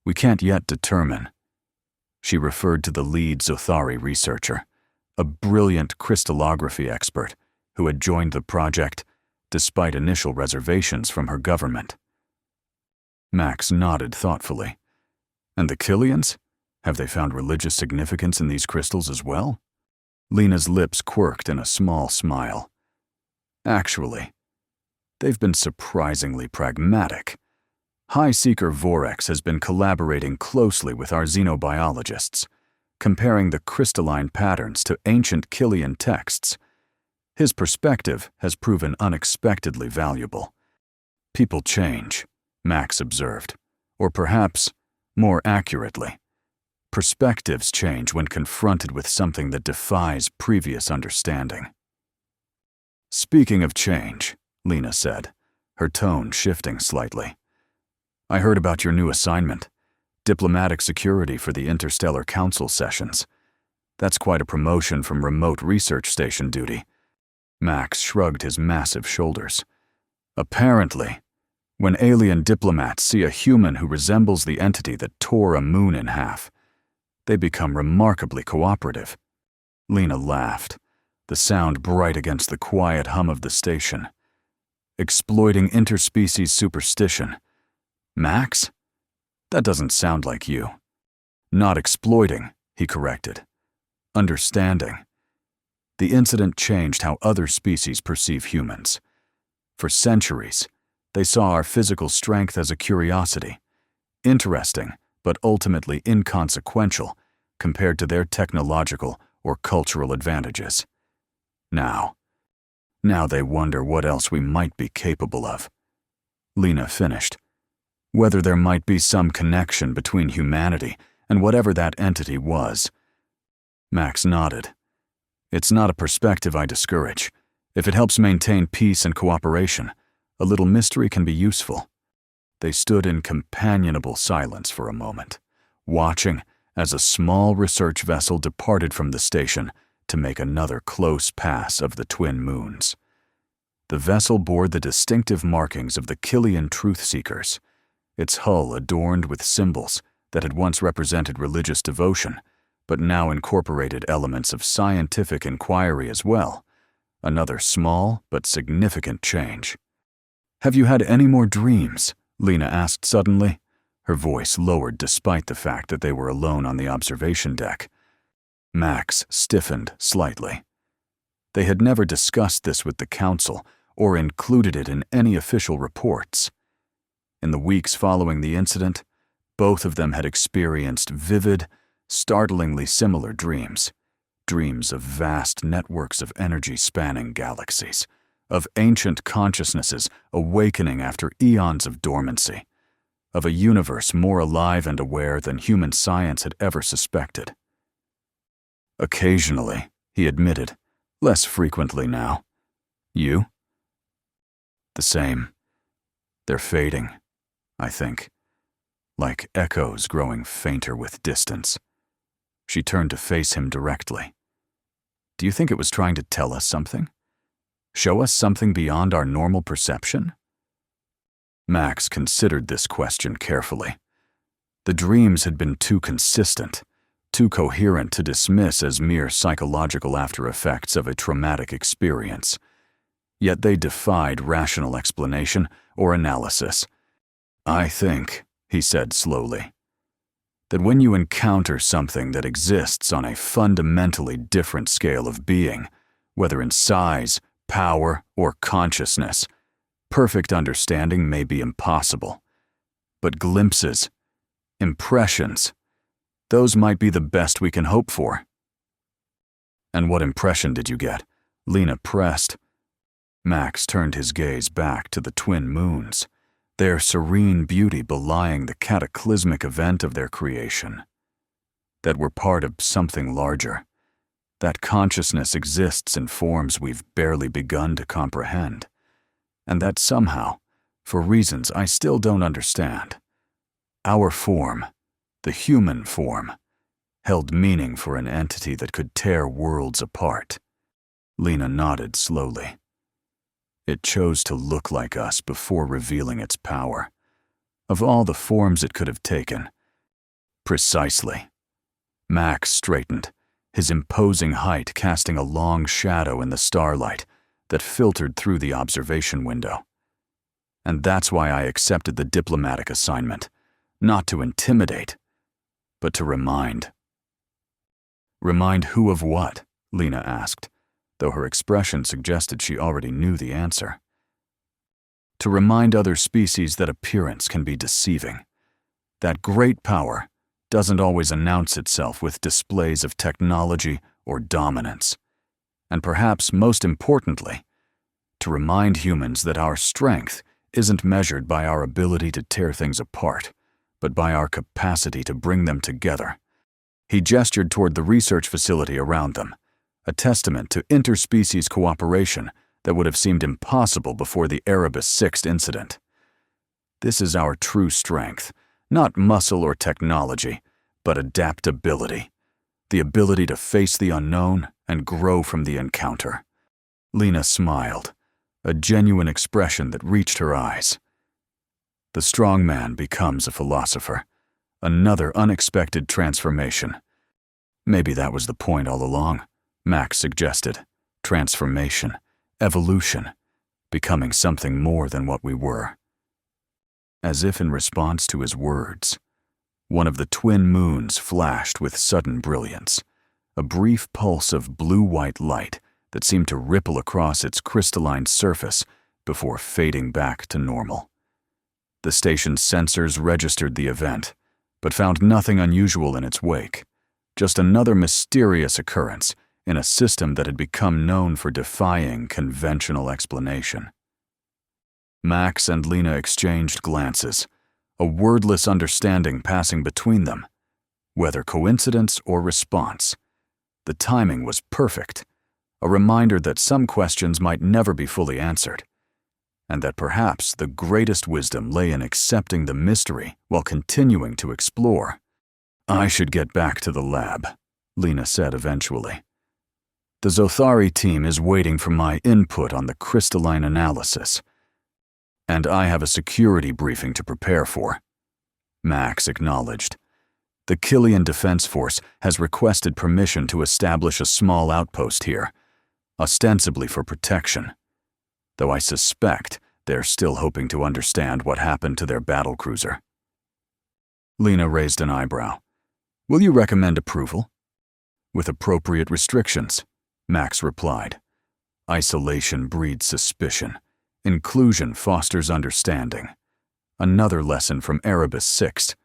We can't yet determine." She referred to the lead Zothari researcher, a brilliant crystallography expert who had joined the project despite initial reservations from her government. Max nodded thoughtfully. "And the Killians? Have they found religious significance in these crystals as well?" Lena's lips quirked in a small smile. "Actually, they've been surprisingly pragmatic. High Seeker Vorex has been collaborating closely with our xenobiologists, comparing the crystalline patterns to ancient Killian texts. His perspective has proven unexpectedly valuable. People change," Max observed, or perhaps, more accurately, perspectives change when confronted with something that defies previous understanding. "Speaking of change," Lena said, her tone shifting slightly, I heard about your new assignment, diplomatic security for the Interstellar Council sessions. That's quite a promotion from remote research station duty. Max shrugged his massive shoulders. Apparently, when alien diplomats see a human who resembles the entity that tore a moon in half, they become remarkably cooperative. Lena laughed, the sound bright against the quiet hum of the station. Exploiting interspecies superstition. Max? That doesn't sound like you. Not exploiting, he corrected. Understanding. The incident changed how other species perceive humans. For centuries, they saw our physical strength as a curiosity, interesting but ultimately inconsequential compared to their technological or cultural advantages. Now they wonder what else we might be capable of. Lena finished. Whether there might be some connection between humanity and whatever that entity was. Max nodded. It's not a perspective I discourage. If it helps maintain peace and cooperation, a little mystery can be useful. They stood in companionable silence for a moment, watching as a small research vessel departed from the station to make another close pass of the twin moons. The vessel bore the distinctive markings of the Killian Truth Seekers, its hull adorned with symbols that had once represented religious devotion, but now incorporated elements of scientific inquiry as well, another small but significant change. "Have you had any more dreams?" Lena asked suddenly, her voice lowered despite the fact that they were alone on the observation deck. Max stiffened slightly. They had never discussed this with the council or included it in any official reports. In the weeks following the incident, both of them had experienced vivid, startlingly similar dreams. Dreams of vast networks of energy spanning galaxies, of ancient consciousnesses awakening after eons of dormancy, of a universe more alive and aware than human science had ever suspected. Occasionally, he admitted, less frequently now. You? The same. They're fading, I think, like echoes growing fainter with distance. She turned to face him directly. Do you think it was trying to tell us something? Show us something beyond our normal perception? Max considered this question carefully. The dreams had been too consistent, too coherent to dismiss as mere psychological after-effects of a traumatic experience. Yet they defied rational explanation or analysis. I think, he said slowly, that when you encounter something that exists on a fundamentally different scale of being, whether in size, power, or consciousness, perfect understanding may be impossible. But glimpses, impressions, those might be the best we can hope for. And what impression did you get? Lena pressed. Max turned his gaze back to the twin moons, their serene beauty belying the cataclysmic event of their creation. That we're part of something larger. That consciousness exists in forms we've barely begun to comprehend. And that somehow, for reasons I still don't understand, our form, the human form, held meaning for an entity that could tear worlds apart. Lena nodded slowly. It chose to look like us before revealing its power. Of all the forms it could have taken. Precisely. Max straightened, his imposing height casting a long shadow in the starlight that filtered through the observation window. And that's why I accepted the diplomatic assignment, not to intimidate, but to remind. Remind who of what? Lena asked, though her expression suggested she already knew the answer. To remind other species that appearance can be deceiving. That great power doesn't always announce itself with displays of technology or dominance. And perhaps most importantly, to remind humans that our strength isn't measured by our ability to tear things apart, but by our capacity to bring them together. He gestured toward the research facility around them, a testament to interspecies cooperation that would have seemed impossible before the Erebus 6 incident. This is our true strength, not muscle or technology, but adaptability. The ability to face the unknown and grow from the encounter. Lena smiled, a genuine expression that reached her eyes. The Strongman becomes a philosopher. Another unexpected transformation. Maybe that was the point all along, Max suggested. Transformation, evolution, becoming something more than what we were. As if in response to his words, one of the twin moons flashed with sudden brilliance, a brief pulse of blue-white light that seemed to ripple across its crystalline surface before fading back to normal. The station's sensors registered the event, but found nothing unusual in its wake, just another mysterious occurrence in a system that had become known for defying conventional explanation. Max and Lena exchanged glances, a wordless understanding passing between them. Whether coincidence or response, the timing was perfect, a reminder that some questions might never be fully answered, and that perhaps the greatest wisdom lay in accepting the mystery while continuing to explore. "I should get back to the lab," Lena said eventually. "The Zothari team is waiting for my input on the crystalline analysis, and I have a security briefing to prepare for." Max acknowledged. "The Killian Defense Force has requested permission to establish a small outpost here, ostensibly for protection, though I suspect they're still hoping to understand what happened to their battlecruiser." Lena raised an eyebrow. "Will you recommend approval?" "With appropriate restrictions," Max replied. "Isolation breeds suspicion. Inclusion fosters understanding." Another lesson from Erebus 6.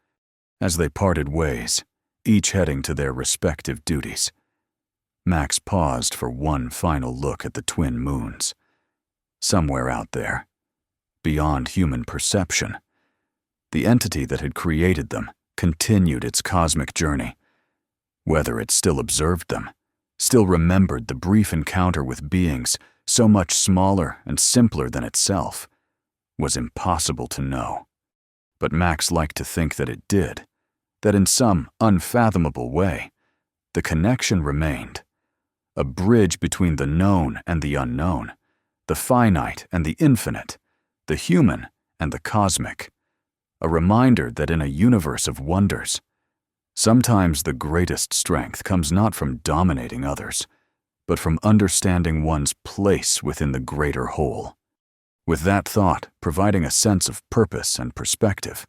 As they parted ways, each heading to their respective duties, Max paused for one final look at the twin moons. Somewhere out there, beyond human perception, the entity that had created them continued its cosmic journey. Whether it still observed them, still remembered the brief encounter with beings so much smaller and simpler than itself, was impossible to know. But Max liked to think that it did, that in some unfathomable way, the connection remained. A bridge between the known and the unknown, the finite and the infinite, the human and the cosmic. A reminder that in a universe of wonders, sometimes the greatest strength comes not from dominating others, but from understanding one's place within the greater whole. With that thought providing a sense of purpose and perspective,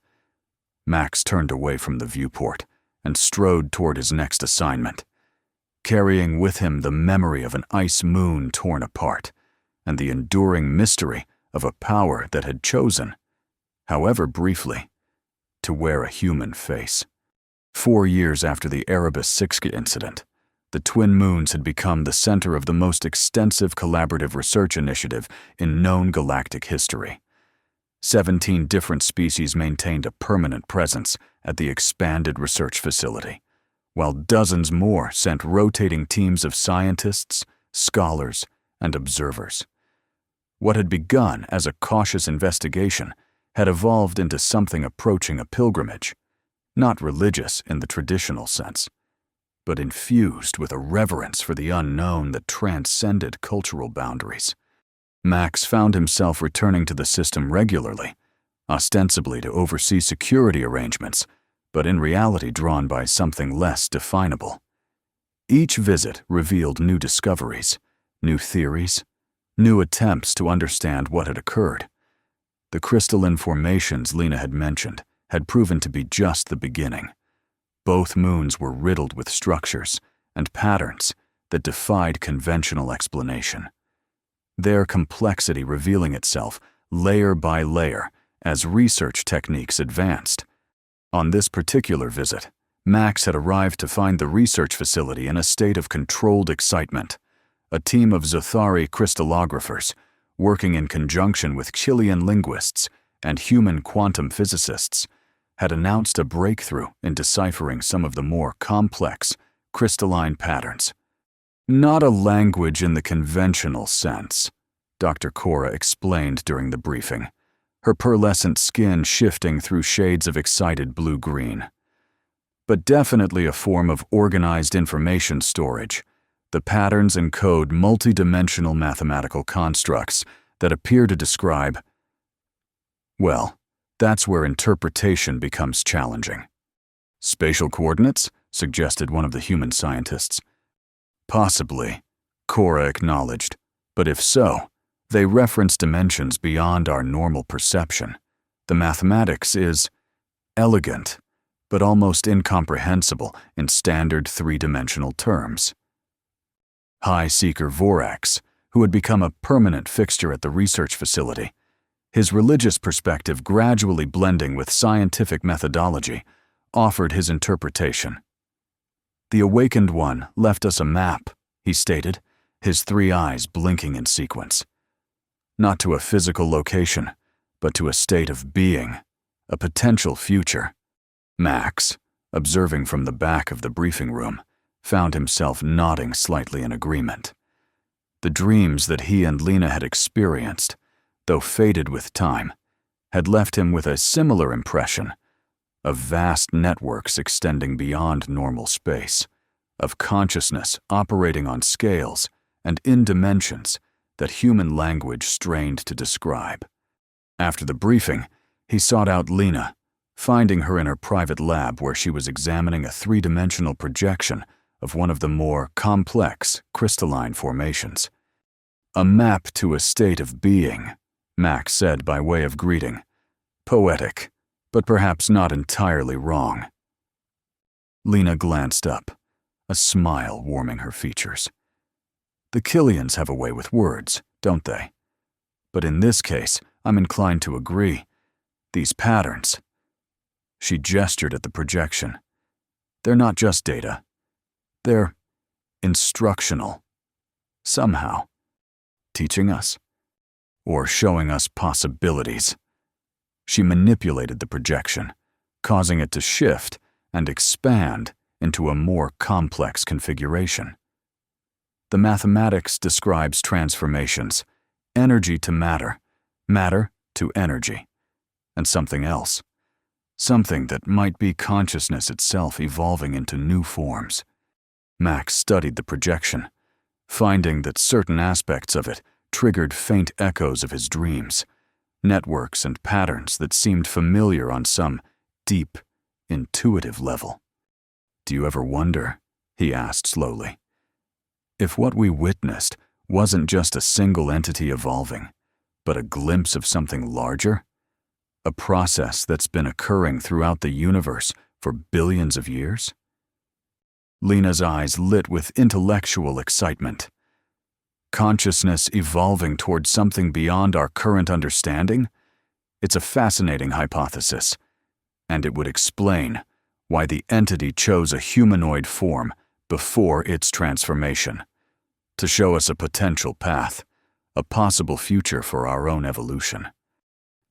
Max turned away from the viewport and strode toward his next assignment, carrying with him the memory of an ice moon torn apart and the enduring mystery of a power that had chosen, however briefly, to wear a human face. 4 years after the Erebus 6 incident, the twin moons had become the center of the most extensive collaborative research initiative in known galactic history. 17 different species maintained a permanent presence at the expanded research facility, while dozens more sent rotating teams of scientists, scholars, and observers. What had begun as a cautious investigation had evolved into something approaching a pilgrimage, not religious in the traditional sense, but infused with a reverence for the unknown that transcended cultural boundaries. Max found himself returning to the system regularly, ostensibly to oversee security arrangements, but in reality drawn by something less definable. Each visit revealed new discoveries, new theories, new attempts to understand what had occurred. The crystalline formations Lena had mentioned had proven to be just the beginning. Both moons were riddled with structures and patterns that defied conventional explanation, their complexity revealing itself layer by layer as research techniques advanced. On this particular visit, Max had arrived to find the research facility in a state of controlled excitement. A team of Zothari crystallographers, working in conjunction with Chilean linguists and human quantum physicists, had announced a breakthrough in deciphering some of the more complex, crystalline patterns. "Not a language in the conventional sense," Dr. Cora explained during the briefing, her pearlescent skin shifting through shades of excited blue-green. But definitely a form of organized information storage. The patterns encode multidimensional mathematical constructs that appear to describe— well, that's where interpretation becomes challenging. Spatial coordinates? Suggested one of the human scientists. Possibly, Cora acknowledged, but if so, they reference dimensions beyond our normal perception. The mathematics is elegant, but almost incomprehensible in standard three-dimensional terms. High Seeker Vorax, who had become a permanent fixture at the research facility, his religious perspective gradually blending with scientific methodology, offered his interpretation. "The Awakened One left us a map," he stated, his three eyes blinking in sequence. "Not to a physical location, but to a state of being, a potential future." Max, observing from the back of the briefing room, found himself nodding slightly in agreement. The dreams that he and Lena had experienced, though faded with time, had left him with a similar impression of vast networks extending beyond normal space, of consciousness operating on scales and in dimensions that human language strained to describe. After the briefing, he sought out Lena, finding her in her private lab where she was examining a three-dimensional projection of one of the more complex crystalline formations. "A map to a state of being," Max said by way of greeting. "Poetic, but perhaps not entirely wrong." Lena glanced up, a smile warming her features. "The Killians have a way with words, don't they? But in this case, I'm inclined to agree. These patterns—" she gestured at the projection. "They're not just data. They're instructional. Somehow. Teaching us. Or showing us possibilities." She manipulated the projection, causing it to shift and expand into a more complex configuration. The mathematics describes transformations: energy to matter, matter to energy, and something else. Something that might be consciousness itself evolving into new forms. Max studied the projection, finding that certain aspects of it triggered faint echoes of his dreams, networks and patterns that seemed familiar on some deep, intuitive level. "Do you ever wonder," he asked slowly, "if what we witnessed wasn't just a single entity evolving, but a glimpse of something larger? A process that's been occurring throughout the universe for billions of years?" Lena's eyes lit with intellectual excitement. Consciousness evolving towards something beyond our current understanding? It's a fascinating hypothesis, and it would explain why the entity chose a humanoid form before its transformation, to show us a potential path, a possible future for our own evolution.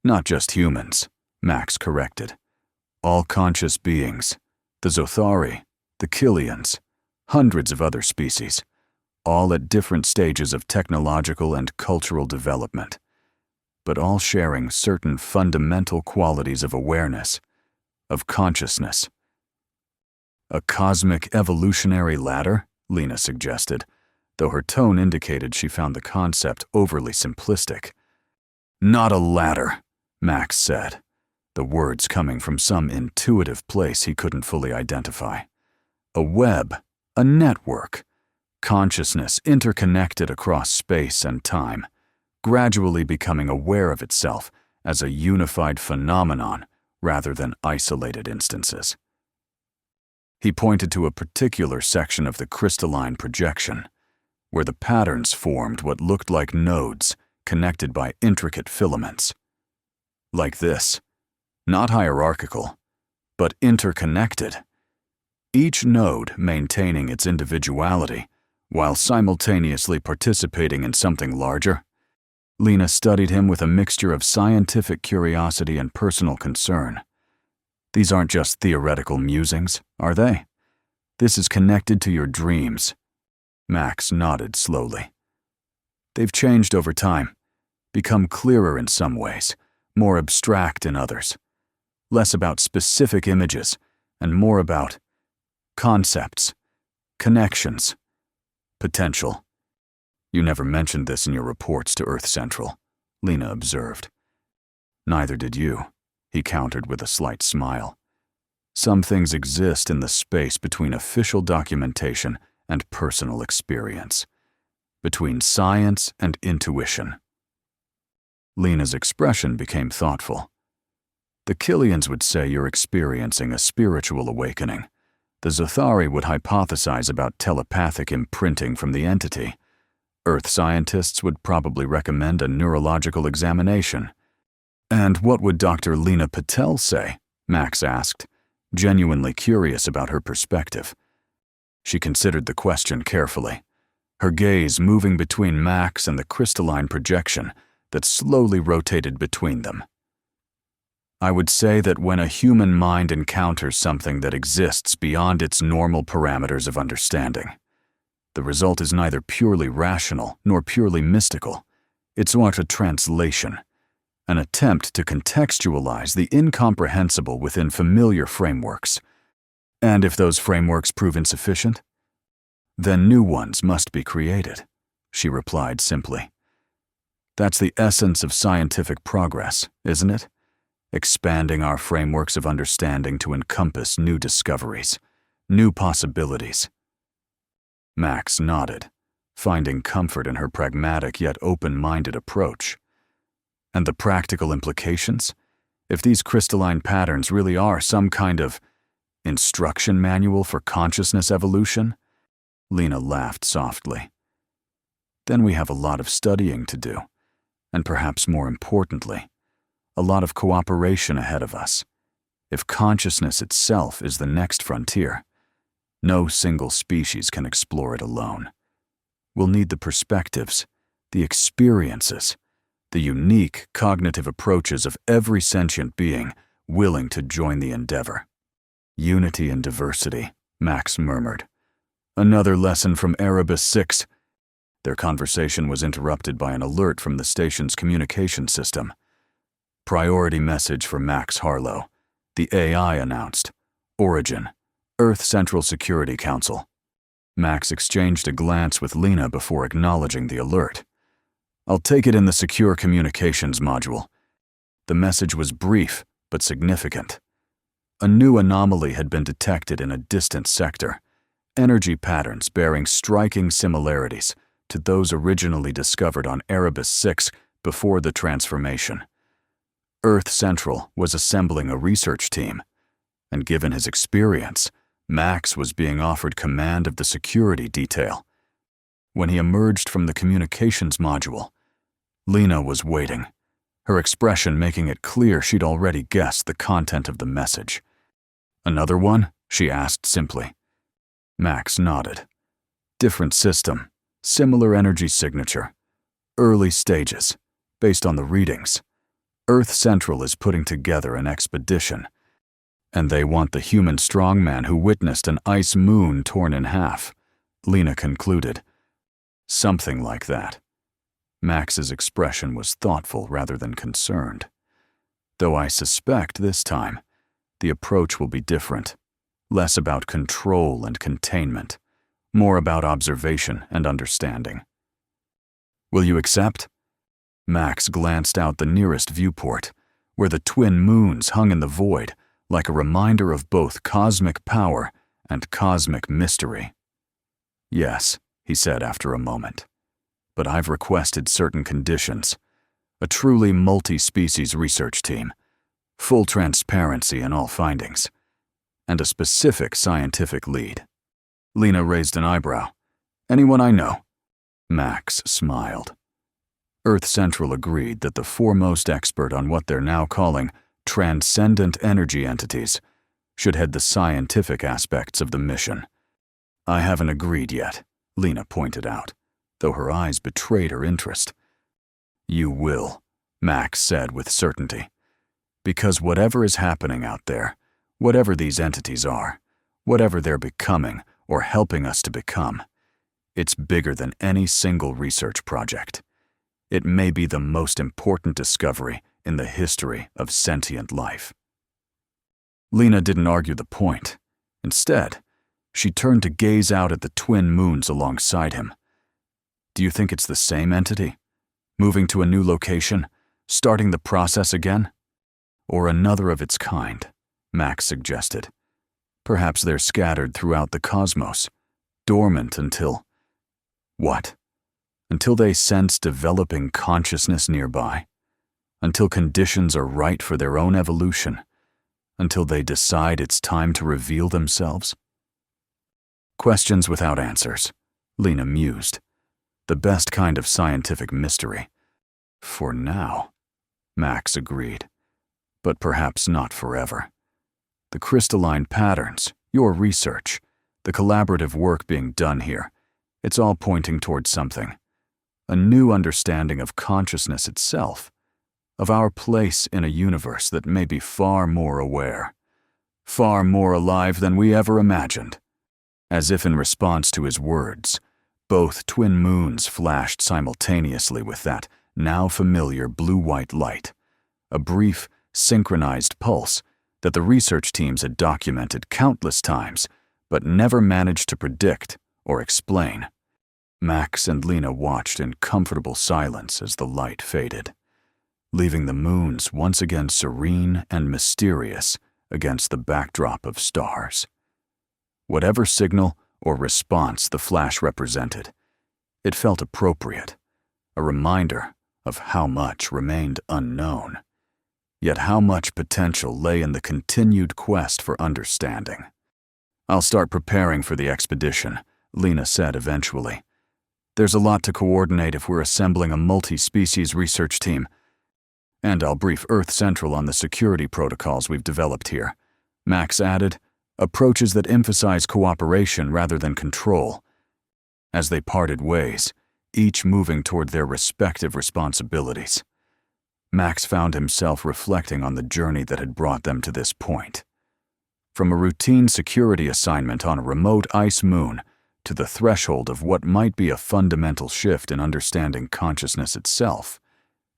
"Not just humans," Max corrected. "All conscious beings, the Zothari, the Killians, hundreds of other species, all at different stages of technological and cultural development, but all sharing certain fundamental qualities of awareness, of consciousness." "A cosmic evolutionary ladder?" Lena suggested, though her tone indicated she found the concept overly simplistic. "Not a ladder," Max said, the words coming from some intuitive place he couldn't fully identify. "A web, a network. Consciousness interconnected across space and time, gradually becoming aware of itself as a unified phenomenon rather than isolated instances." He pointed to a particular section of the crystalline projection, where the patterns formed what looked like nodes connected by intricate filaments. Like this, not hierarchical, but interconnected, each node maintaining its individuality while simultaneously participating in something larger. Lena studied him with a mixture of scientific curiosity and personal concern. "These aren't just theoretical musings, are they? This is connected to your dreams." Max nodded slowly. "They've changed over time, become clearer in some ways, more abstract in others, less about specific images and more about concepts, connections, potential. You never mentioned this in your reports to Earth Central, Lena observed. Neither did you, he countered with a slight smile. Some things exist in the space between official documentation and personal experience, between science and intuition. Lena's expression became thoughtful. The Killians would say you're experiencing a spiritual awakening. The Zathari would hypothesize about telepathic imprinting from the entity. Earth scientists would probably recommend a neurological examination. And what would Dr. Lena Patel say? Max asked, genuinely curious about her perspective. She considered the question carefully, her gaze moving between Max and the crystalline projection that slowly rotated between them. I would say that when a human mind encounters something that exists beyond its normal parameters of understanding, the result is neither purely rational nor purely mystical. It's what a translation, an attempt to contextualize the incomprehensible within familiar frameworks. And if those frameworks prove insufficient, then new ones must be created, she replied simply. That's the essence of scientific progress, isn't it? Expanding our frameworks of understanding to encompass new discoveries, new possibilities. Max nodded, finding comfort in her pragmatic yet open-minded approach. And the practical implications? If these crystalline patterns really are some kind of instruction manual for consciousness evolution? Lena laughed softly. Then we have a lot of studying to do, and perhaps more importantly, a lot of cooperation ahead of us. If consciousness itself is the next frontier, no single species can explore it alone. We'll need the perspectives, the experiences, the unique cognitive approaches of every sentient being willing to join the endeavor. Unity and diversity, Max murmured. Another lesson from Erebus 6. Their conversation was interrupted by an alert from the station's communication system. Priority message for Max Harlow. The AI announced. Origin. Earth Central Security Council. Max exchanged a glance with Lena before acknowledging the alert. I'll take it in the secure communications module. The message was brief, but significant. A new anomaly had been detected in a distant sector, energy patterns bearing striking similarities to those originally discovered on Erebus 6 before the transformation. Earth Central was assembling a research team, and given his experience, Max was being offered command of the security detail. When he emerged from the communications module, Lena was waiting, her expression making it clear she'd already guessed the content of the message. Another one? She asked simply. Max nodded. Different system, similar energy signature, early stages, based on the readings. Earth Central is putting together an expedition, and they want the human strongman who witnessed an ice moon torn in half, Lena concluded. Something like that. Max's expression was thoughtful rather than concerned. Though I suspect this time, the approach will be different. Less about control and containment, more about observation and understanding. Will you accept? Max glanced out the nearest viewport, where the twin moons hung in the void like a reminder of both cosmic power and cosmic mystery. Yes, he said after a moment. But I've requested certain conditions. A truly multi-species research team, full transparency in all findings, and a specific scientific lead. Lena raised an eyebrow. Anyone I know? Max smiled. Earth Central agreed that the foremost expert on what they're now calling transcendent energy entities should head the scientific aspects of the mission. I haven't agreed yet, Lena pointed out, though her eyes betrayed her interest. You will, Max said with certainty, because whatever is happening out there, whatever these entities are, whatever they're becoming or helping us to become, it's bigger than any single research project. It may be the most important discovery in the history of sentient life. Lena didn't argue the point. Instead, she turned to gaze out at the twin moons alongside him. Do you think it's the same entity? Moving to a new location? Starting the process again? Or another of its kind, Max suggested. Perhaps they're scattered throughout the cosmos, dormant until… What? Until they sense developing consciousness nearby? Until conditions are right for their own evolution? Until they decide it's time to reveal themselves? Questions without answers, Lena mused. The best kind of scientific mystery. For now, Max agreed. But perhaps not forever. The crystalline patterns, your research, the collaborative work being done here, it's all pointing towards something. A new understanding of consciousness itself, of our place in a universe that may be far more aware, far more alive than we ever imagined. As if in response to his words, both twin moons flashed simultaneously with that now familiar blue-white light, a brief, synchronized pulse that the research teams had documented countless times but never managed to predict or explain. Max and Lena watched in comfortable silence as the light faded, leaving the moons once again serene and mysterious against the backdrop of stars. Whatever signal or response the flash represented, it felt appropriate, a reminder of how much remained unknown, yet how much potential lay in the continued quest for understanding. I'll start preparing for the expedition, Lena said eventually. There's a lot to coordinate if we're assembling a multi-species research team, and I'll brief Earth Central on the security protocols we've developed here, Max added, approaches that emphasize cooperation rather than control. As they parted ways, each moving toward their respective responsibilities, Max found himself reflecting on the journey that had brought them to this point. From a routine security assignment on a remote ice moon to the threshold of what might be a fundamental shift in understanding consciousness itself,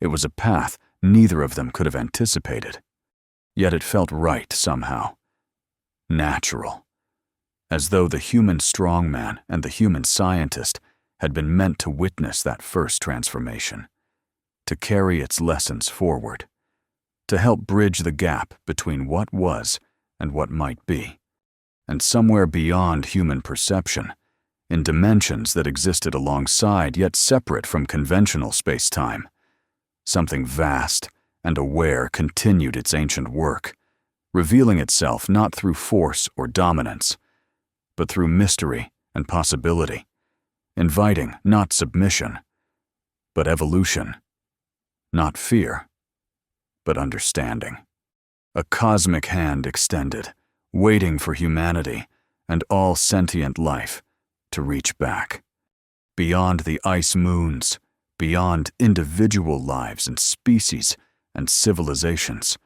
it was a path neither of them could have anticipated. Yet it felt right somehow. Natural. As though the human strongman and the human scientist had been meant to witness that first transformation, to carry its lessons forward, to help bridge the gap between what was and what might be, and somewhere beyond human perception, in dimensions that existed alongside yet separate from conventional space-time, something vast and aware continued its ancient work, revealing itself not through force or dominance, but through mystery and possibility, inviting not submission, but evolution, not fear, but understanding. A cosmic hand extended, waiting for humanity and all sentient life to reach back, beyond the ice moons, beyond individual lives and species and civilizations.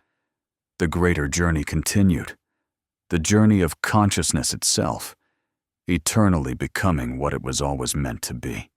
The greater journey continued, the journey of consciousness itself, eternally becoming what it was always meant to be.